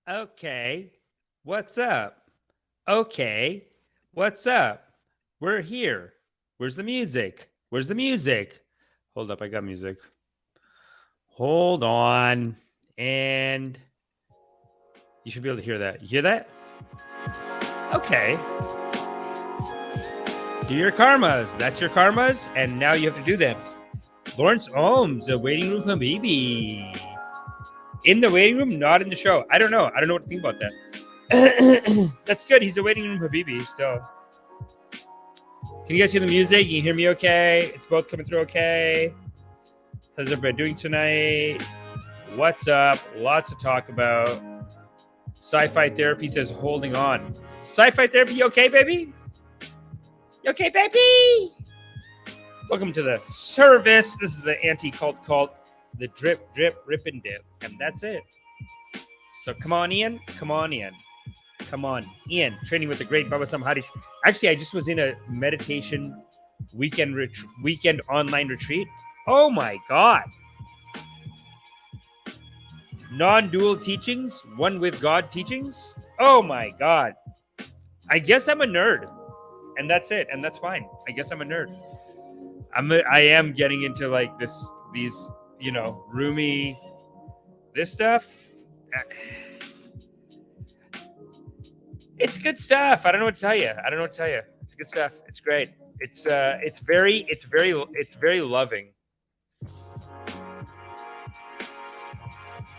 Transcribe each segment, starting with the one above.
Okay. What's up? Okay. What's up? We're here. Where's the music? Where's the music? Hold up, I got music. Hold on. And you should be able to hear that. You hear that? Okay. Do your karmas. That's your karmas, and now you have to do them. Lawrence Ohms, a waiting room habibi. In the waiting room, not in the show. I don't know. I don't know what to think about that. That's good. He's a waiting room habibi still. Can you guys hear the music? Can you hear me okay? It's both coming through okay. How's everybody doing tonight? What's up? Lots to talk about. Sci-Fi Therapy says holding on. Sci-Fi Therapy, you okay, baby? You okay, baby? Welcome to the service. This is the anti-cult cult. The drip, drip, rip, and dip. And that's it. So come on, Ian. Come on, Ian. Come on, Ian. Training with the great Baba Sam Harish. Actually, I just was in a meditation weekend online retreat. Oh my God. Non-dual teachings, one with God teachings. Oh my God. I guess I'm a nerd. And that's it. And that's fine. I guess I'm a nerd. I am getting into like these, you know, roomy, this stuff. It's good stuff. I don't know what to tell you. It's good stuff. It's great. It's very loving.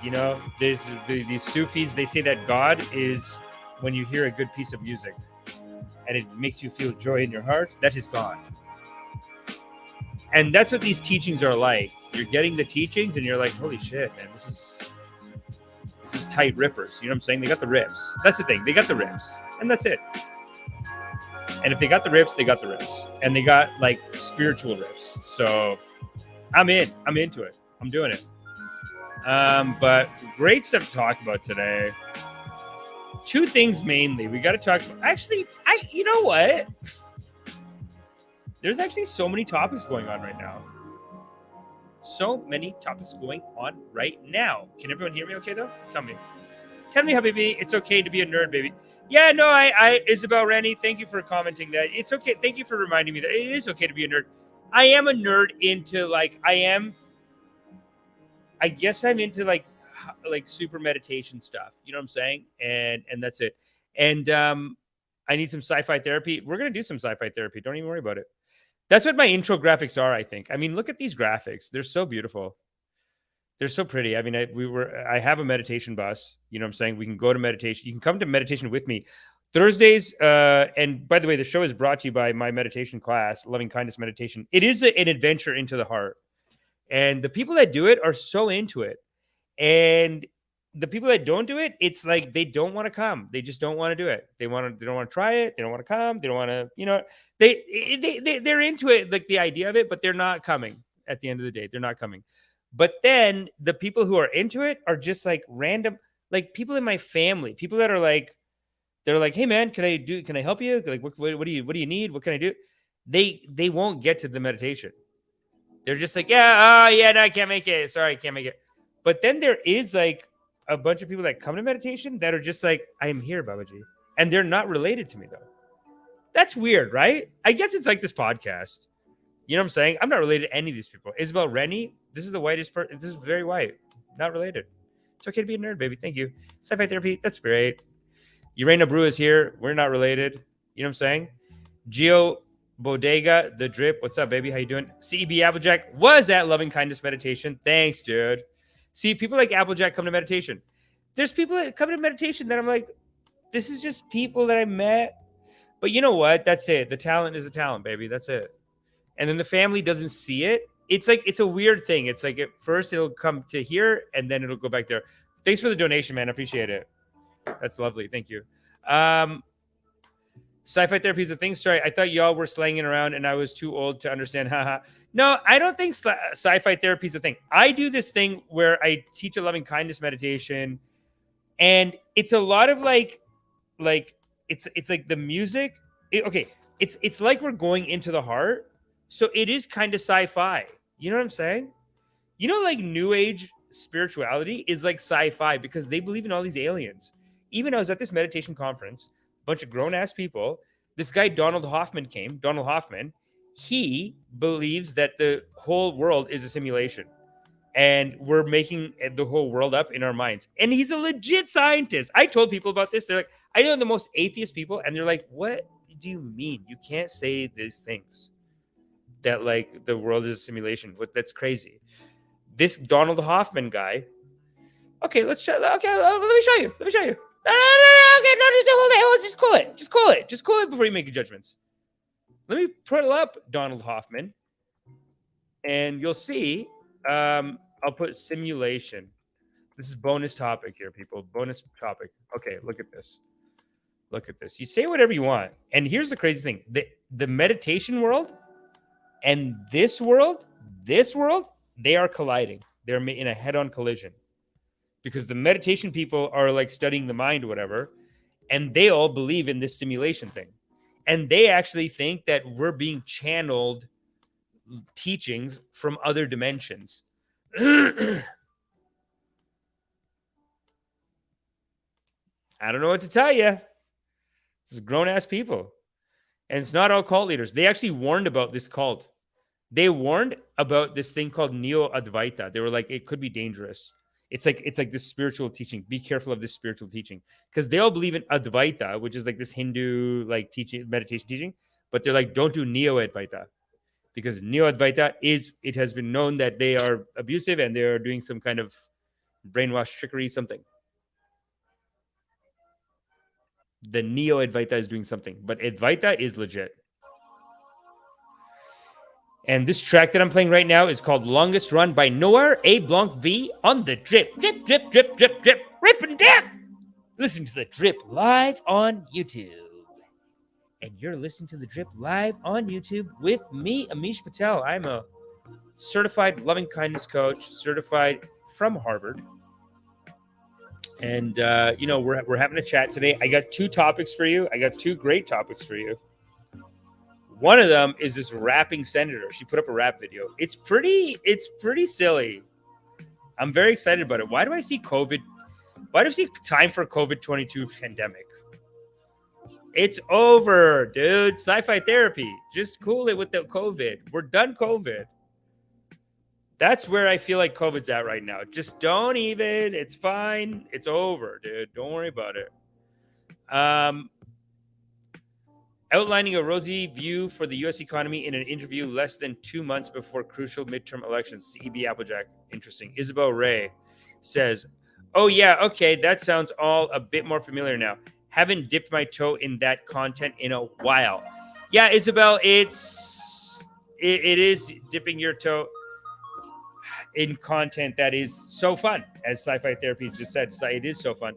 You know, there's these Sufis, they say that God is when you hear a good piece of music and it makes you feel joy in your heart. That is God. And that's what these teachings are like. You're getting the teachings and you're like, holy shit, man, this is tight rippers. You know what I'm saying? They got the rips. That's the thing. They got the rips. And that's it. And if they got the rips, they got the rips. And they got like spiritual rips. So I'm in. I'm into it. I'm doing it. But great stuff to talk about today. Two things mainly. We got to talk about. Actually, you know what? There's actually so many topics going on right now. So many topics going on right now. Can everyone hear me okay, though? Tell me, Habibi, it's okay to be a nerd, baby. Yeah, no, I Isabel Randy, thank you for commenting that. It's okay. Thank you for reminding me that it is okay to be a nerd. I am a nerd into, like, I guess I'm into, like super meditation stuff. You know what I'm saying? And that's it. And I need some sci-fi therapy. We're going to do some sci-fi therapy. Don't even worry about it. That's what my intro graphics are, I think. I mean, look at these graphics. They're so beautiful. They're so pretty. I mean, I have a meditation bus. You know what I'm saying? We can go to meditation. You can come to meditation with me. Thursdays, and by the way, the show is brought to you by my meditation class, Loving Kindness Meditation. It is an adventure into the heart. And the people that do it are so into it. And the people that don't do it, it's like they don't want to come. They just don't want to do it. They don't want to try it. They don't want to come. They don't want to, you know, they're into it, like the idea of it, but they're not coming at the end of the day. They're not coming. But then the people who are into it are just like random, like people in my family, people that are like, they're like, hey man, can I help you? Like, what do you need? What can I do? They won't get to the meditation. They're just like, no, I can't make it. Sorry, I can't make it. But then there is like a bunch of people that come to meditation that are just like, I am here, Babaji. And they're not related to me, though. That's weird, right? I guess it's like this podcast. You know what I'm saying? I'm not related to any of these people. Isabel Rennie, this is the whitest person. This is very white. Not related. It's okay to be a nerd, baby. Thank you. Sci-Fi Therapy, that's great. Urena Brew is here. We're not related. You know what I'm saying? Geo Bodega, The Drip. What's up, baby? How you doing? CEB Applejack was at Loving Kindness Meditation. Thanks, dude. See, people like Applejack come to meditation. There's people that come to meditation that I'm like, this is just people that I met. But you know what? That's it. The talent is a talent, baby. That's it. And then the family doesn't see it. It's like, it's a weird thing. It's like at first it'll come to here and then it'll go back there. Thanks for the donation, man. I appreciate it. That's lovely. Thank you. Sci-fi therapy is a thing. Sorry, I thought y'all were slanging around and I was too old to understand. Haha. No, I don't think sci-fi therapy is a thing. I do this thing where I teach a loving kindness meditation, and it's a lot of like it's like the music. It's like we're going into the heart, so it is kind of sci-fi. You know what I'm saying? You know, like New Age spirituality is like sci-fi because they believe in all these aliens. even I was at this meditation conference, a bunch of grown ass people. This guy Donald Hoffman came. Donald Hoffman. He believes that the whole world is a simulation, and we're making the whole world up in our minds. And he's a legit scientist. I told people about this. They're like, I know the most atheist people, and they're like, what do you mean? You can't say these things, that like the world is a simulation. That's crazy. This Donald Hoffman guy. Okay, let's try. Okay, let me show you. Let me show you. No, okay, no, just hold it. Just cool it. Just cool it. Just cool it before you make your judgments. Let me put up Donald Hoffman, and you'll see. I'll put simulation. This is bonus topic here, people. Bonus topic. Okay, look at this. Look at this. You say whatever you want. And here's the crazy thing. The meditation world and this world, they are colliding. They're in a head-on collision. Because the meditation people are like studying the mind or whatever, and they all believe in this simulation thing. And they actually think that we're being channeled teachings from other dimensions. I don't know what to tell you. This is grown-ass people. And it's not all cult leaders. They actually warned about this cult. They warned about this thing called Neo-Advaita. They were like, it could be dangerous. It's like this spiritual teaching. Be careful of this spiritual teaching. Because they all believe in Advaita, which is like this Hindu like teaching, meditation teaching. But they're like, don't do Neo-Advaita. Because Neo-Advaita it has been known that they are abusive and they are doing some kind of brainwash trickery, something. The Neo-Advaita is doing something, but Advaita is legit. And this track that I'm playing right now is called Longest Run by Noir A. Blanc V on the Drip. Drip, drip, drip, drip, drip, rip and dip. Listen to the Drip live on YouTube. And you're listening to the Drip live on YouTube with me, Amish Patel. I'm a certified loving kindness coach, certified from Harvard. And, we're having a chat today. I got two topics for you. I got two great topics for you. One of them is this rapping senator. She put up a rap video. It's pretty silly. I'm very excited about it. Why do I see COVID? Why do I see time for COVID-22 pandemic? It's over, dude. Sci-fi therapy. Just cool it with the COVID. We're done COVID. That's where I feel like COVID's at right now. Just don't even. It's fine. It's over, dude. Don't worry about it. Outlining a rosy view for the U.S. economy in an interview less than 2 months before crucial midterm elections. CEB Applejack. Interesting. Isabel Ray says, oh, yeah, okay, that sounds all a bit more familiar now. Haven't dipped my toe in that content in a while. Yeah, Isabel, it is dipping your toe in content that is so fun, as Sci-Fi Therapy just said. It is so fun.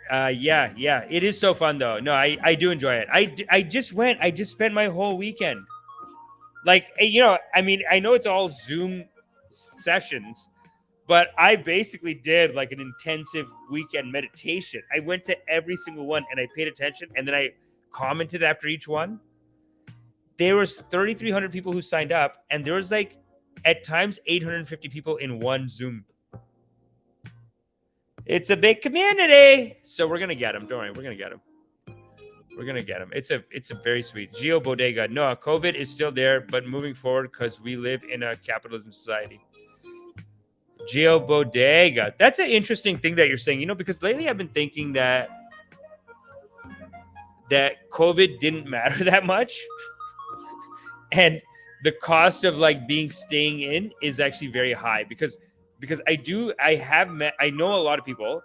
Yeah, it is so fun though. No, I do enjoy it. I just spent my whole weekend. Like, I mean, I know it's all Zoom sessions, but I basically did like an intensive weekend meditation. I went to every single one and I paid attention, and then I commented after each one. There was 3,300 people who signed up, and there was like at times 850 people in one Zoom. It's a big community. So we're going to get them. Don't worry. We're going to get them. We're going to get them. It's a very sweet. Geo Bodega. No, COVID is still there, but moving forward because we live in a capitalism society. Geo Bodega. That's an interesting thing that you're saying, because lately I've been thinking that COVID didn't matter that much. And the cost of like staying in is actually very high because I know a lot of people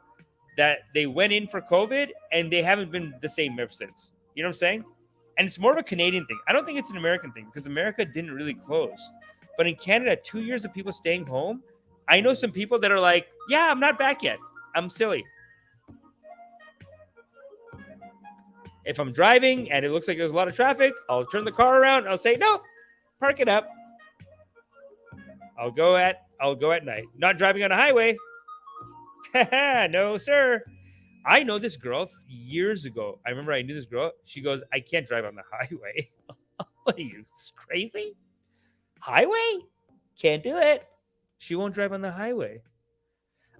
that they went in for COVID and they haven't been the same ever since. You know what I'm saying? And it's more of a Canadian thing. I don't think it's an American thing because America didn't really close. But in Canada, 2 years of people staying home, I know some people that are like, yeah, I'm not back yet. I'm silly. If I'm driving and it looks like there's a lot of traffic, I'll turn the car around. I'll say, nope, park it up. I'll go at night. Not driving on a highway. No, sir. I know this girl years ago. I remember I knew this girl. She goes, I can't drive on the highway. What are you, crazy? Highway? Can't do it. She won't drive on the highway.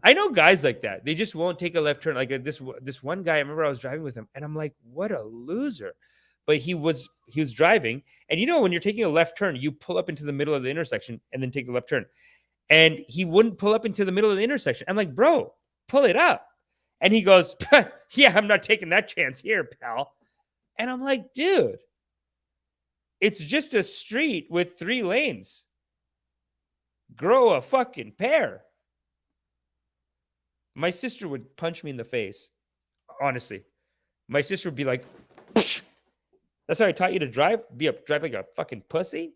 I know guys like that. They just won't take a left turn. Like this one guy, I remember I was driving with him and I'm like, what a loser. But he was driving. And you know, when you're taking a left turn, you pull up into the middle of the intersection and then take the left turn. And he wouldn't pull up into the middle of the intersection. I'm like, bro, pull it up. And he goes, yeah, I'm not taking that chance here, pal. And I'm like, dude, it's just a street with 3 lanes. Grow a fucking pair. My sister would punch me in the face. Honestly. My sister would be like, that's how I taught you to drive? Drive like a fucking pussy?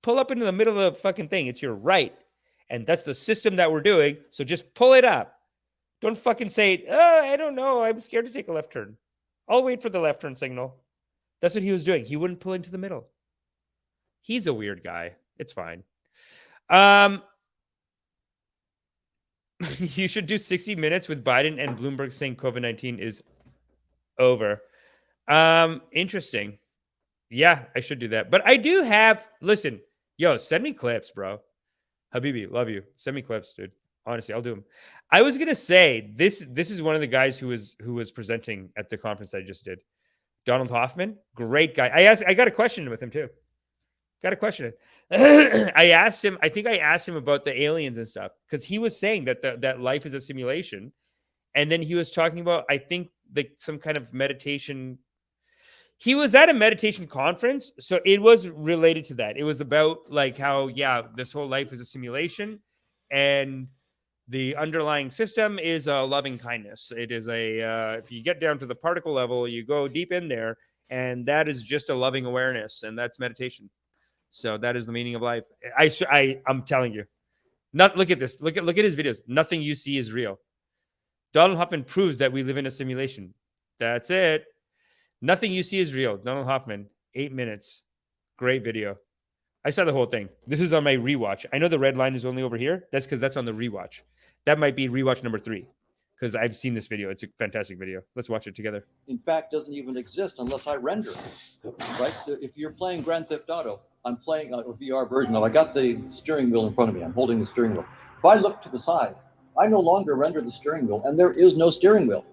Pull up into the middle of the fucking thing. It's your right. And that's the system that we're doing. So just pull it up. Don't fucking say, oh, I don't know. I'm scared to take a left turn. I'll wait for the left turn signal. That's what he was doing. He wouldn't pull into the middle. He's a weird guy. It's fine. You should do 60 minutes with Biden and Bloomberg saying COVID-19 is over. Interesting. Yeah, I should do that. But I do have, listen, yo, send me clips, bro. Habibi, love you. Send me clips, dude. Honestly, I'll do them. I was gonna say this is one of the guys who was presenting at the conference I just did. Donald Hoffman, great guy. I got a question with him too. Got a question. I asked him about the aliens and stuff because he was saying that that life is a simulation, and then he was talking about, I think, like some kind of meditation. He was at a meditation conference, so it was related to that. It was about like how, yeah, this whole life is a simulation, and the underlying system is a loving kindness. It is if you get down to the particle level, you go deep in there, and that is just a loving awareness, and that's meditation. So that is the meaning of life. I'm telling you. Look at this. Look at his videos. Nothing you see is real. Donald Hoffman proves that we live in a simulation. That's it. Nothing you see is real. Donald Hoffman, 8 minutes. Great video. I saw the whole thing. This is on my rewatch. I know the red line is only over here. That's because that's on the rewatch. That might be rewatch number 3 because I've seen this video. It's a fantastic video. Let's watch it together. In fact, doesn't even exist unless I render it, right? So if you're playing Grand Theft Auto, I'm playing a VR version of it. I got the steering wheel in front of me. I'm holding the steering wheel. If I look to the side, I no longer render the steering wheel, and there is no steering wheel.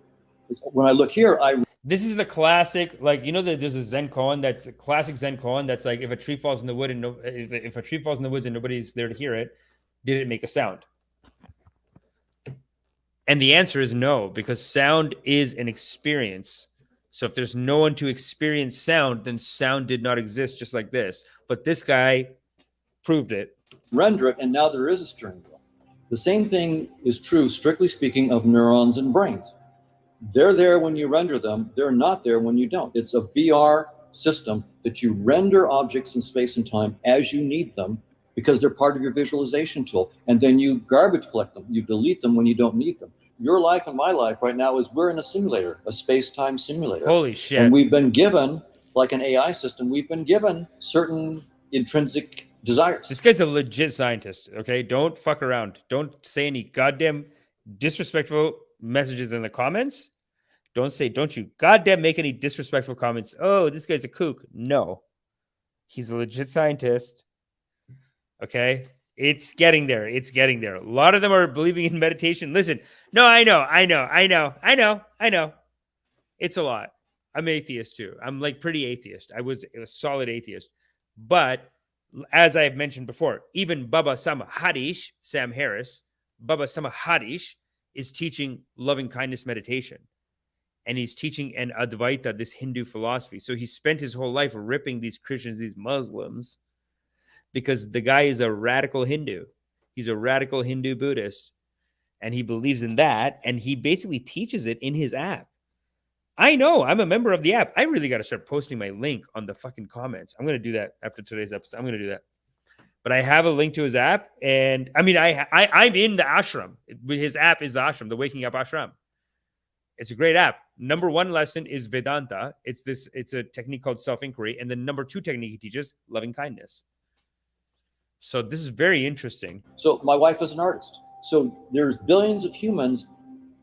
When I look here, This is the classic, like, you know that there's a Zen koan that's a classic Zen koan that's like, if a tree falls in the wood and if a tree falls in the woods and nobody's there to hear it, did it make a sound? And the answer is no, because sound is an experience. So if there's no one to experience sound, then sound did not exist, just like this. But this guy proved it. Render it, and now there is a steering wheel. The same thing is true, strictly speaking, of neurons and brains. They're there when you render them. They're not there when you don't. It's a VR system that you render objects in space and time as you need them because they're part of your visualization tool. And then you garbage collect them. You delete them when you don't need them. Your life and my life right now is we're in a simulator, a space-time simulator. Holy shit. And we've been given, like an AI system, we've been given certain intrinsic desires. This guy's a legit scientist, okay? Don't fuck around. Don't say any goddamn disrespectful messages in the comments. Don't you goddamn make any disrespectful comments. Oh, this guy's a kook. No. He's a legit scientist. Okay? It's getting there. It's getting there. A lot of them are believing in meditation. Listen, no, I know. It's a lot. I'm atheist too. I'm like pretty atheist. I was a solid atheist. But as I've mentioned before, even Baba Sama Harish, Sam Harris, Baba Sama Harish is teaching loving kindness meditation. And he's teaching an Advaita, this Hindu philosophy. So he spent his whole life ripping these Christians, these Muslims, because the guy is a radical Hindu. He's a radical Hindu Buddhist. And he believes in that. And he basically teaches it in his app. I know. I'm a member of the app. I really got to start posting my link on the fucking comments. I'm going to do that after today's episode. I'm going to do that. But I have a link to his app. And I mean, I'm in the ashram. His app is the ashram, the Waking Up Ashram. It's a great app. Number 1 lesson is Vedanta. It's a technique called self-inquiry. And the number 2 technique he teaches, loving kindness. So this is very interesting. So my wife is an artist. So there's billions of humans,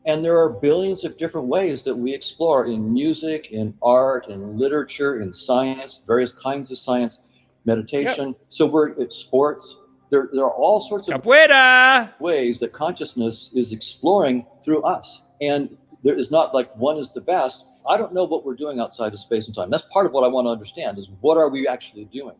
and there are billions of different ways that we explore in music, in art, in literature, in science, various kinds of science, meditation. Yep. So we're at sports. There are all sorts of Capoeira. ways that consciousness is exploring through us. And there is not like one is the best. I don't know what we're doing outside of space and time. That's part of what I want to understand is what are we actually doing?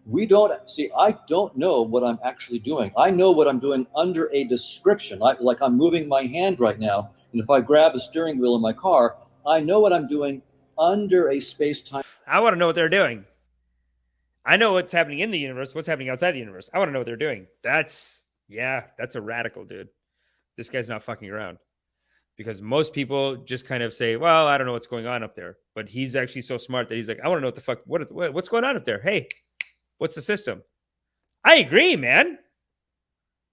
We don't see, I don't know what I'm actually doing. I know what I'm doing under a description. Like I'm moving my hand right now. And if I grab a steering wheel in my car, I know what I'm doing under a space-time. I want to know what they're doing. I know what's happening in the universe, what's happening outside the universe. I want to know what they're doing. That's a radical dude. This guy's not fucking around. Because most people just kind of say, well, I don't know what's going on up there. But he's actually so smart that he's like, I want to know what the fuck, what's going on up there? Hey, what's the system? I agree, man.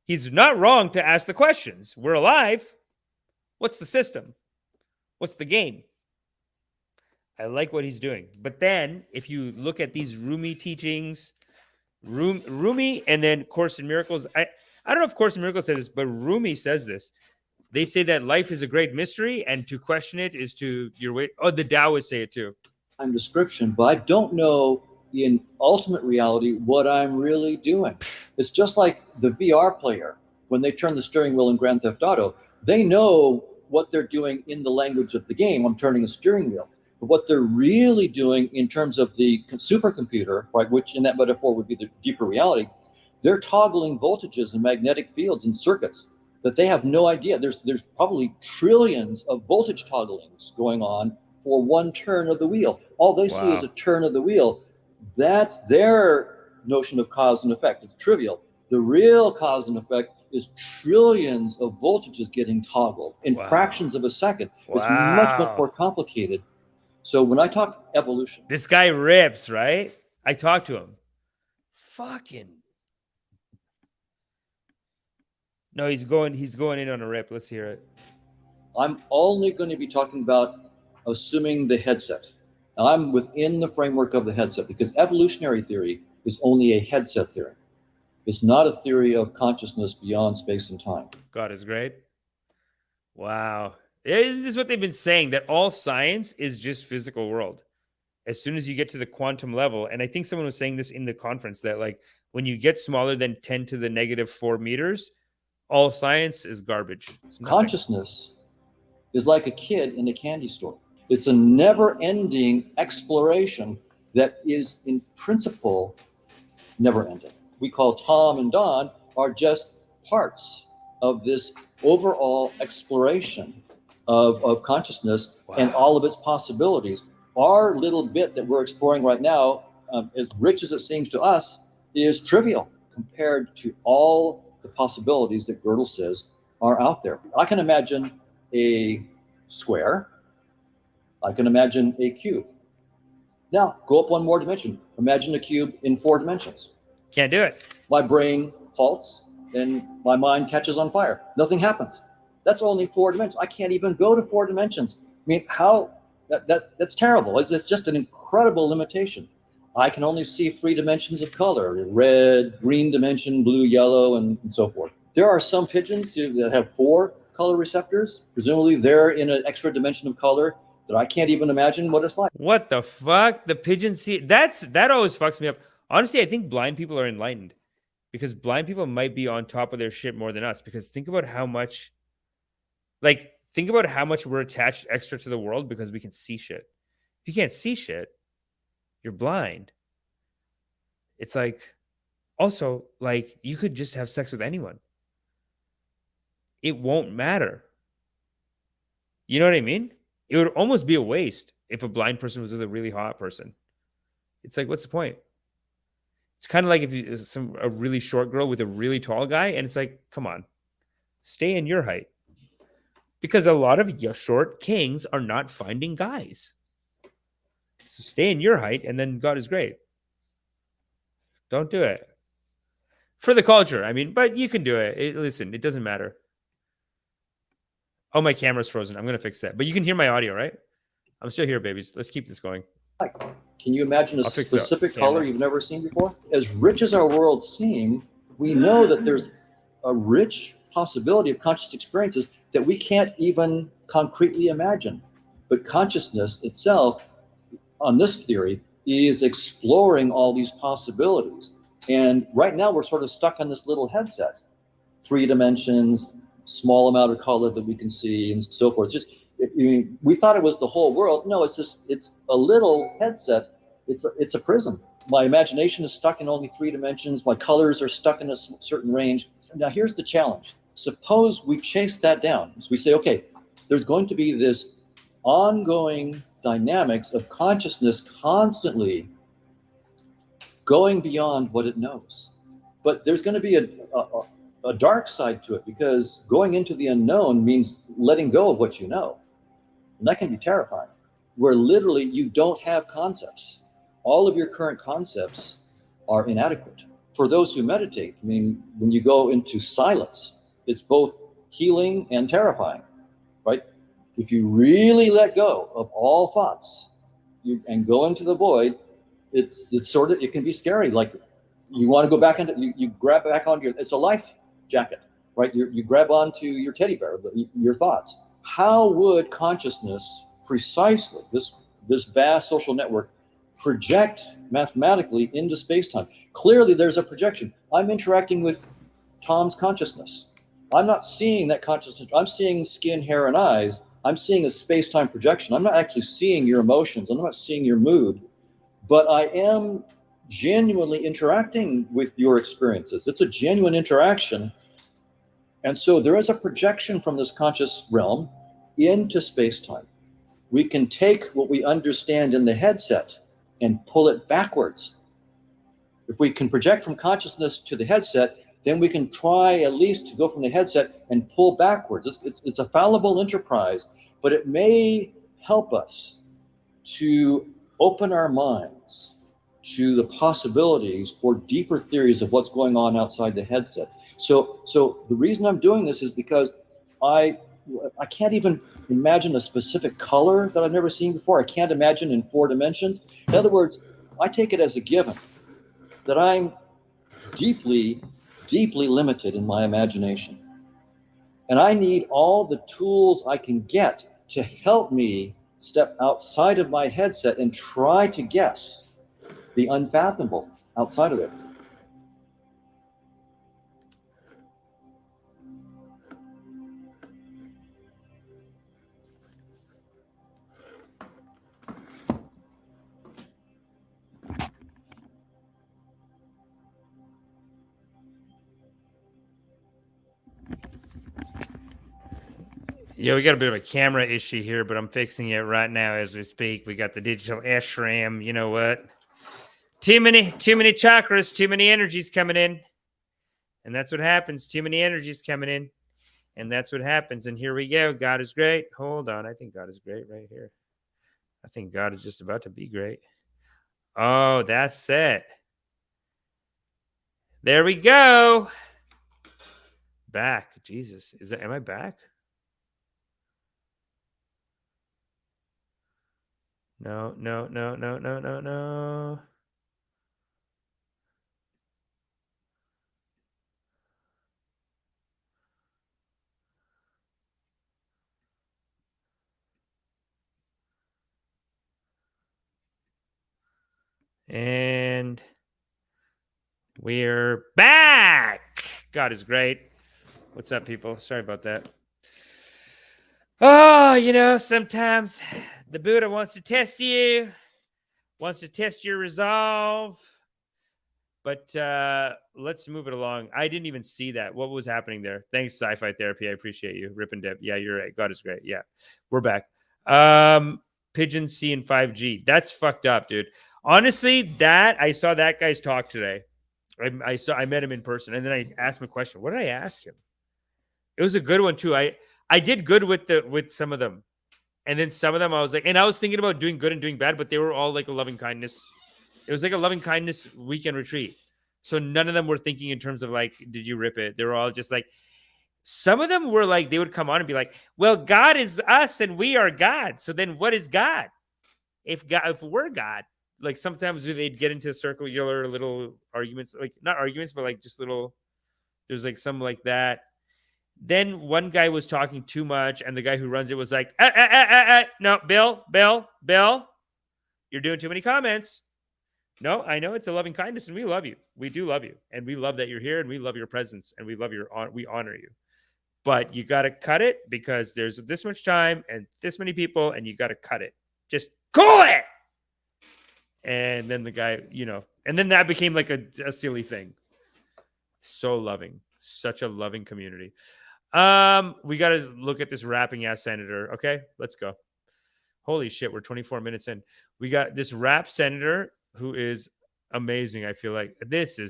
He's not wrong to ask the questions. We're alive. What's the system? What's the game? I like what he's doing. But then if you look at these Rumi teachings, Rumi and then Course in Miracles, I don't know if Course in Miracles says this, but Rumi says this. They say that life is a great mystery and to question it is to your way. Oh, the Taoists say it too. I'm description, but I don't know in ultimate reality what I'm really doing. It's just like the VR player. When they turn the steering wheel in Grand Theft Auto, they know what they're doing in the language of the game. I'm turning a steering wheel. But what they're really doing in terms of the supercomputer, right, which in that metaphor would be the deeper reality, they're toggling voltages and magnetic fields and circuits that they have no idea. There's probably trillions of voltage togglings going on for one turn of the wheel. All they see is a turn of the wheel. That's their notion of cause and effect. It's trivial. The real cause and effect is trillions of voltages getting toggled in fractions of a second. It's much more complicated. So when I talk evolution, this guy rips, right? I talked to him. Fucking. No, he's going in on a rip. Let's hear it. I'm only going to be talking about assuming the headset. Now, I'm within the framework of the headset because evolutionary theory is only a headset theory. It's not a theory of consciousness beyond space and time. God is great. Wow. This is what they've been saying, that all science is just physical world. As soon as you get to the quantum level, and I think someone was saying this in the conference, that like when you get smaller than 10 to the negative 4 meters, all science is garbage. Consciousness is like a kid in a candy store. It's a never-ending exploration that is in principle never-ending. We call Tom and Don are just parts of this overall exploration of consciousness and all of its possibilities. Our little bit that we're exploring right now, as rich as it seems to us, is trivial compared to all the possibilities that Gödel says are out there. I can imagine a square. I can imagine a cube. Now, go up one more dimension. Imagine a cube in 4 dimensions. Can't do it. My brain halts and my mind catches on fire. Nothing happens. That's only 4 dimensions. I can't even go to 4 dimensions. I mean, how? That's terrible. It's just an incredible limitation. I can only see 3 dimensions of color: red, green dimension, blue, yellow, and so forth. There are some pigeons that have 4 color receptors. Presumably, they're in an extra dimension of color that I can't even imagine what it's like. What the fuck? The pigeon see? That always fucks me up. Honestly, I think blind people are enlightened because blind people might be on top of their shit more than us. Because think about how much we're attached extra to the world because we can see shit. If you can't see shit, you're blind. It's like, also, like, you could just have sex with anyone. It won't matter. You know what I mean? It would almost be a waste if a blind person was with a really hot person. It's like, what's the point? It's kind of like if a really short girl with a really tall guy, and it's like, come on, stay in your height. Because a lot of short kings are not finding guys. So stay in your height, and then God is great. Don't do it. For the culture, I mean, but you can do it. Listen, it doesn't matter. Oh, my camera's frozen. I'm going to fix that. But you can hear my audio, right? I'm still here, babies. Let's keep this going. Can you imagine a specific color you've never seen before? As rich as our worlds seem, we know that there's a rich possibility of conscious experiences that we can't even concretely imagine. But consciousness itself, on this theory, is exploring all these possibilities. And right now we're sort of stuck on this little headset, 3 dimensions, small amount of color that we can see and so forth. Just, I mean, we thought it was the whole world. No, it's a little headset. It's a prism. My imagination is stuck in only 3 dimensions. My colors are stuck in a certain range. Now here's the challenge. Suppose we chase that down. So we say, okay, there's going to be this ongoing dynamics of consciousness constantly going beyond what it knows. But there's going to be a dark side to it, because going into the unknown means letting go of what you know. And that can be terrifying, where literally you don't have concepts. All of your current concepts are inadequate. For those who meditate, I mean, when you go into silence, it's both healing and terrifying, right? If you really let go of all thoughts and go into the void, it's sort of, it can be scary. Like you want to go back into, you grab back onto your, it's a life jacket, right? You grab onto your teddy bear, your thoughts. How would consciousness precisely, this vast social network, project mathematically into space-time? Clearly there's a projection. I'm interacting with Tom's consciousness. I'm not seeing that consciousness. I'm seeing skin, hair, and eyes. I'm seeing a space-time projection. I'm not actually seeing your emotions. I'm not seeing your mood, but I am genuinely interacting with your experiences. It's a genuine interaction. And so there is a projection from this conscious realm into space-time. We can take what we understand in the headset and pull it backwards. If we can project from consciousness to the headset, then we can try at least to go from the headset and pull backwards. It's a fallible enterprise, but it may help us to open our minds to the possibilities for deeper theories of what's going on outside the headset. So the reason I'm doing this is because I can't even imagine a specific color that I've never seen before. I can't imagine in 4 dimensions. In other words, I take it as a given that I'm deeply, deeply limited in my imagination. And I need all the tools I can get to help me step outside of my headset and try to guess the unfathomable outside of it. Yeah, we got a bit of a camera issue here, but I'm fixing it right now as we speak. We got the digital ashram. You know what? Too many chakras, too many energies coming in. And that's what happens. Too many energies coming in. And that's what happens. And here we go. God is great. Hold on. I think God is great right here. I think God is just about to be great. Oh, that's it. There we go. Back. Jesus. Am I back? No. And we're back. God is great. What's up, people? Sorry about that. Oh, you know, sometimes the Buddha wants to test you, wants to test your resolve. But let's move it along. I didn't even see that. What was happening there? Thanks, Sci-Fi Therapy. I appreciate you. Rip and Dip. Yeah, you're right. God is great. Yeah, we're back. Pigeon C and 5G. That's fucked up, dude. Honestly, I saw that guy's talk today. I met him in person, and then I asked him a question. What did I ask him? It was a good one too. I did good with some of them, and then some of them I was like, and I was thinking about doing good and doing bad, but they were all like a loving kindness. It was like a loving kindness weekend retreat. So none of them were thinking in terms of like, did you rip it? They were all just like, some of them were like, they would come on and be like, well, God is us and we are God. So then what is God? If we're God, like sometimes they'd get into circular little arguments, like not arguments, but like just little, there's like some like that. Then one guy was talking too much, and the guy who runs it was like, no, Bill, you're doing too many comments. No, I know it's a loving kindness, and we love you. We do love you, and we love that you're here, and we love your presence, and we love we honor you. But you got to cut it because there's this much time and this many people, and you got to cut it. Just cool it. And then the guy, and then that became like a silly thing. So loving, such a loving community. We got to look at this rapping ass senator. Okay, let's go. Holy shit, we're 24 minutes in. We got this rap senator who is amazing. I feel like it's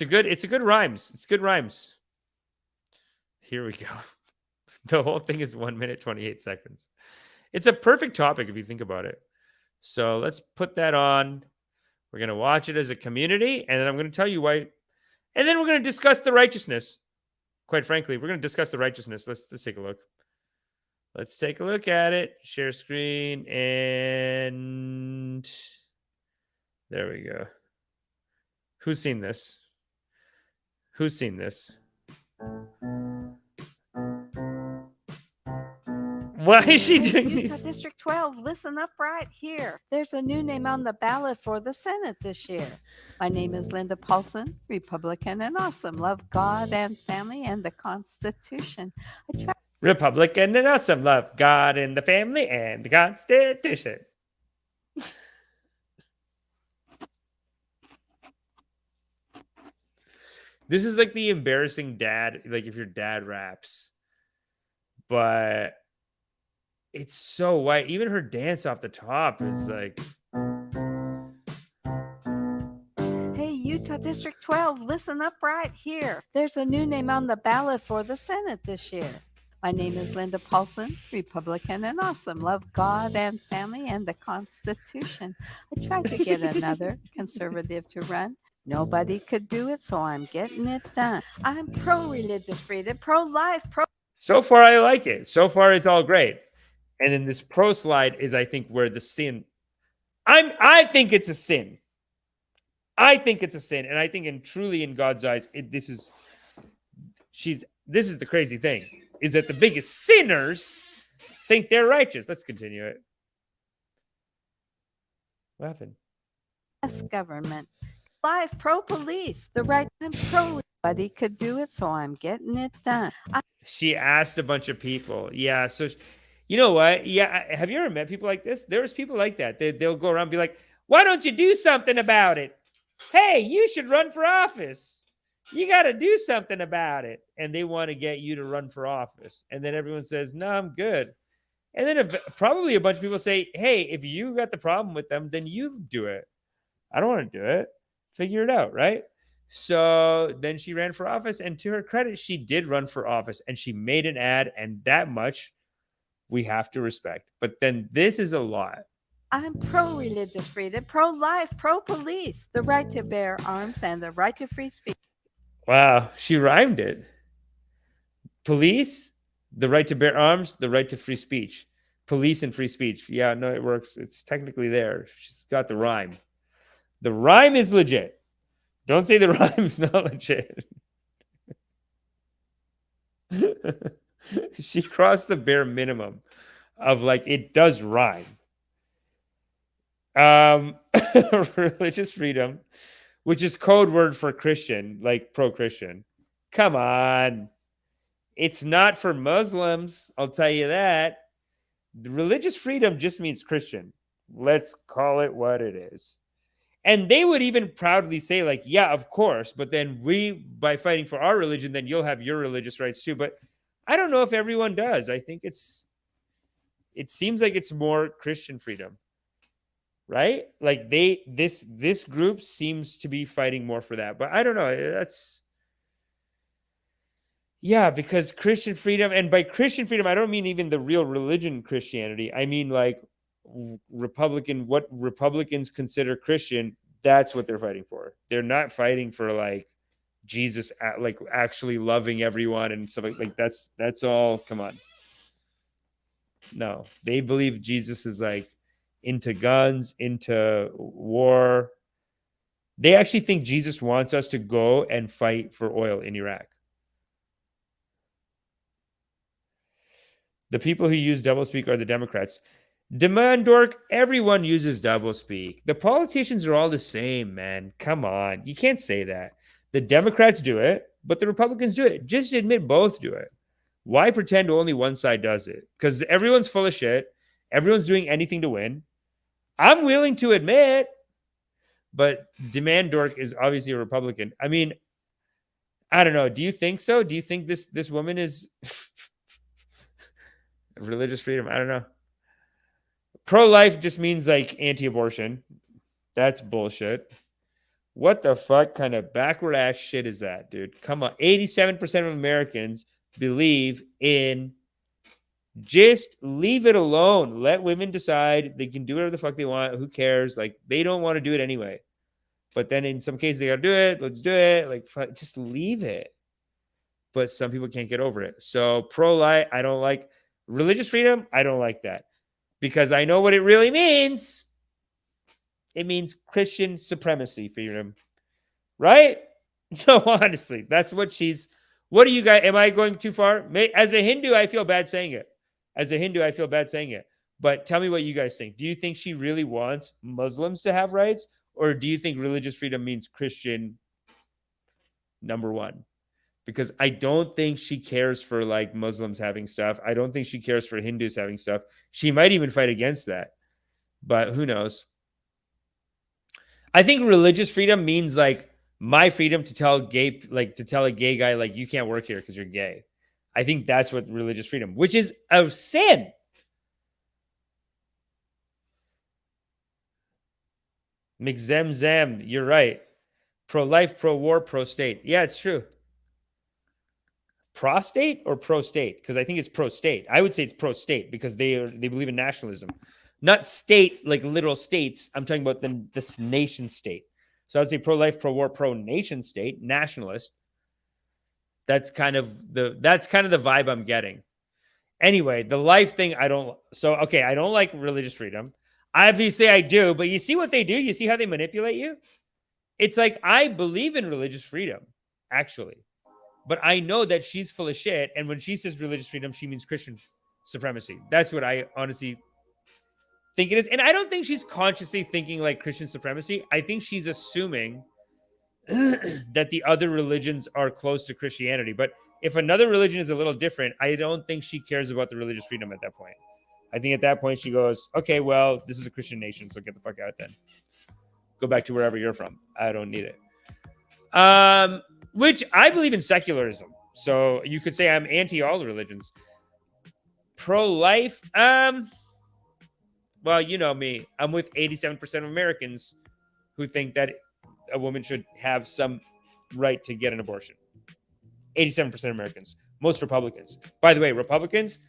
a good rhymes. It's good rhymes. Here we go. The whole thing is 1 minute, 28 seconds. It's a perfect topic if you think about it. So let's put that on. We're going to watch it as a community, and then I'm going to tell you why. And then we're going to discuss the righteousness. Quite frankly, we're going to discuss the righteousness. Let's take a look. Let's take a look at it. Share screen, and there we go. Who's seen this? Who's seen this? Why is she doing Utah these? District 12, listen up right here. There's a new name on the ballot for the Senate this year. My name is Linda Paulson, Republican and awesome. Love God and family and the Constitution. Republican and awesome. Love God and the family and the Constitution. This is like the embarrassing dad, like if your dad raps. But it's so white. Even her dance off the top is like. Hey, Utah District 12, listen up right here. There's a new name on the ballot for the Senate this year. My name is Linda Paulson, Republican and awesome. Love God and family and the Constitution. I tried to get another conservative to run. Nobody could do it, so I'm getting it done. I'm pro-religious freedom, pro-life, So far, I like it. So far, it's all great. And then this pro slide is, I think, where the sin. I think it's a sin. I think it's a sin, and I think, truly in God's eyes, this is the crazy thing, is that the biggest sinners think they're righteous. Let's continue it. What happened? government. Life, pro-police, the right time, pro-nobody could do it, so I'm getting it done. She asked a bunch of people. Yeah, so you know what? Yeah, have you ever met people like this? There's people like that. They'll go around and be like, why don't you do something about it? Hey, you should run for office. You got to do something about it. And they want to get you to run for office. And then everyone says, no, I'm good. And then probably a bunch of people say, hey, if you got the problem with them, then you do it. I don't want to do it. Figure it out, right? So then she ran for office. And to her credit, she did run for office. And she made an ad. And that much we have to respect. But then this is a lot. I'm pro-religious freedom, pro-life, pro-police, the right to bear arms and the right to free speech. Wow, she rhymed it. Police, the right to bear arms, the right to free speech. Police and free speech. Yeah, no, it works. It's technically there. She's got the rhyme. The rhyme is legit. Don't say the rhyme's not legit. She crossed the bare minimum of like, it does rhyme. Religious freedom, which is code word for Christian, like pro-Christian. Come on. It's not for Muslims, I'll tell you that. The religious freedom just means Christian. Let's call it what it is. And they would even proudly say, like, yeah, of course, but then by fighting for our religion, then you'll have your religious rights too. But I don't know if everyone does. I think it seems like it's more Christian freedom. Right? Like this group seems to be fighting more for that. But I don't know. Because Christian freedom, and by Christian freedom, I don't mean even the real religion Christianity. I mean like what Republicans consider Christian, that's what they're fighting for. They're not fighting for like Jesus like actually loving everyone and stuff like that's all. Come on. No, they believe Jesus is like into guns, into war. They actually think Jesus wants us to go and fight for oil in Iraq. The people who use doublespeak are the Democrats. Demand dork, everyone uses doublespeak. The politicians are all the same, man. Come on. You can't say that. The Democrats do it, but the Republicans do it. Just admit both do it. Why pretend only one side does it? Because everyone's full of shit. Everyone's doing anything to win. I'm willing to admit, but Demand dork is obviously a Republican. I mean, I don't know. Do you think so? Do you think this woman is religious freedom? I don't know. Pro-life just means like anti-abortion. That's bullshit. What the fuck kind of backward ass shit is that, dude? Come on. 87% of Americans believe in just leave it alone. Let women decide. They can do whatever the fuck they want. Who cares? Like, they don't want to do it anyway. But then in some cases, they got to do it. Let's do it. Like, just leave it. But some people can't get over it. So pro-life, I don't like. Religious freedom, I don't like that. Because I know what it really means. It means Christian supremacy freedom. Right? No, honestly, that's what she's. What do you guys? Am I going too far? As a Hindu, I feel bad saying it. As a Hindu, I feel bad saying it. But tell me what you guys think. Do you think she really wants Muslims to have rights? Or do you think religious freedom means Christian number one? Because I don't think she cares for like Muslims having stuff. I don't think she cares for Hindus having stuff. She might even fight against that. But who knows? I think religious freedom means like my freedom to tell a gay guy, like, you can't work here because you're gay. I think that's what religious freedom, which is a sin. McZem, you're right. Pro-life, pro-war, pro-state. Yeah, it's true. Prostate or pro-state? Because I think it's pro-state. I would say it's pro-state because they believe in nationalism. Not state, like literal states. I'm talking about this nation state. So I would say pro-life, pro-war, pro-nation state, nationalist. That's kind of the vibe I'm getting. Anyway, the life thing, I don't. So, okay, I don't like religious freedom. Obviously, I do. But you see what they do? You see how they manipulate you? It's like, I believe in religious freedom, actually. But I know that she's full of shit. And when she says religious freedom, she means Christian supremacy. That's what I honestly think it is. And I don't think she's consciously thinking like Christian supremacy. I think she's assuming that the other religions are close to Christianity. But if another religion is a little different, I don't think she cares about the religious freedom at that point. I think at that point she goes, okay, well, this is a Christian nation, so get the fuck out then. Go back to wherever you're from. I don't need it. Which I believe in secularism. So you could say I'm anti all the religions. Pro-life, well, you know me. I'm with 87% of Americans who think that a woman should have some right to get an abortion. 87% of Americans. Most Republicans. By the way, Republicans,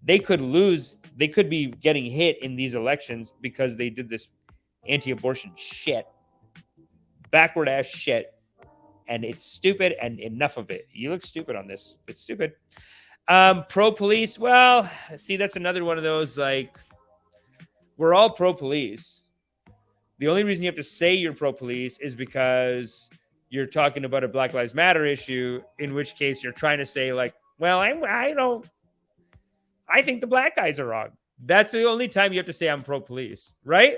they could lose. They could be getting hit in these elections because they did this anti-abortion shit. Backward ass shit. And it's stupid, and enough of it. You look stupid on this. It's stupid. Pro-police. Well, see, that's another one of those, like, we're all pro-police. The only reason you have to say you're pro-police is because you're talking about a Black Lives Matter issue, in which case you're trying to say, like, well, I think the black guys are wrong. That's the only time you have to say I'm pro-police, right?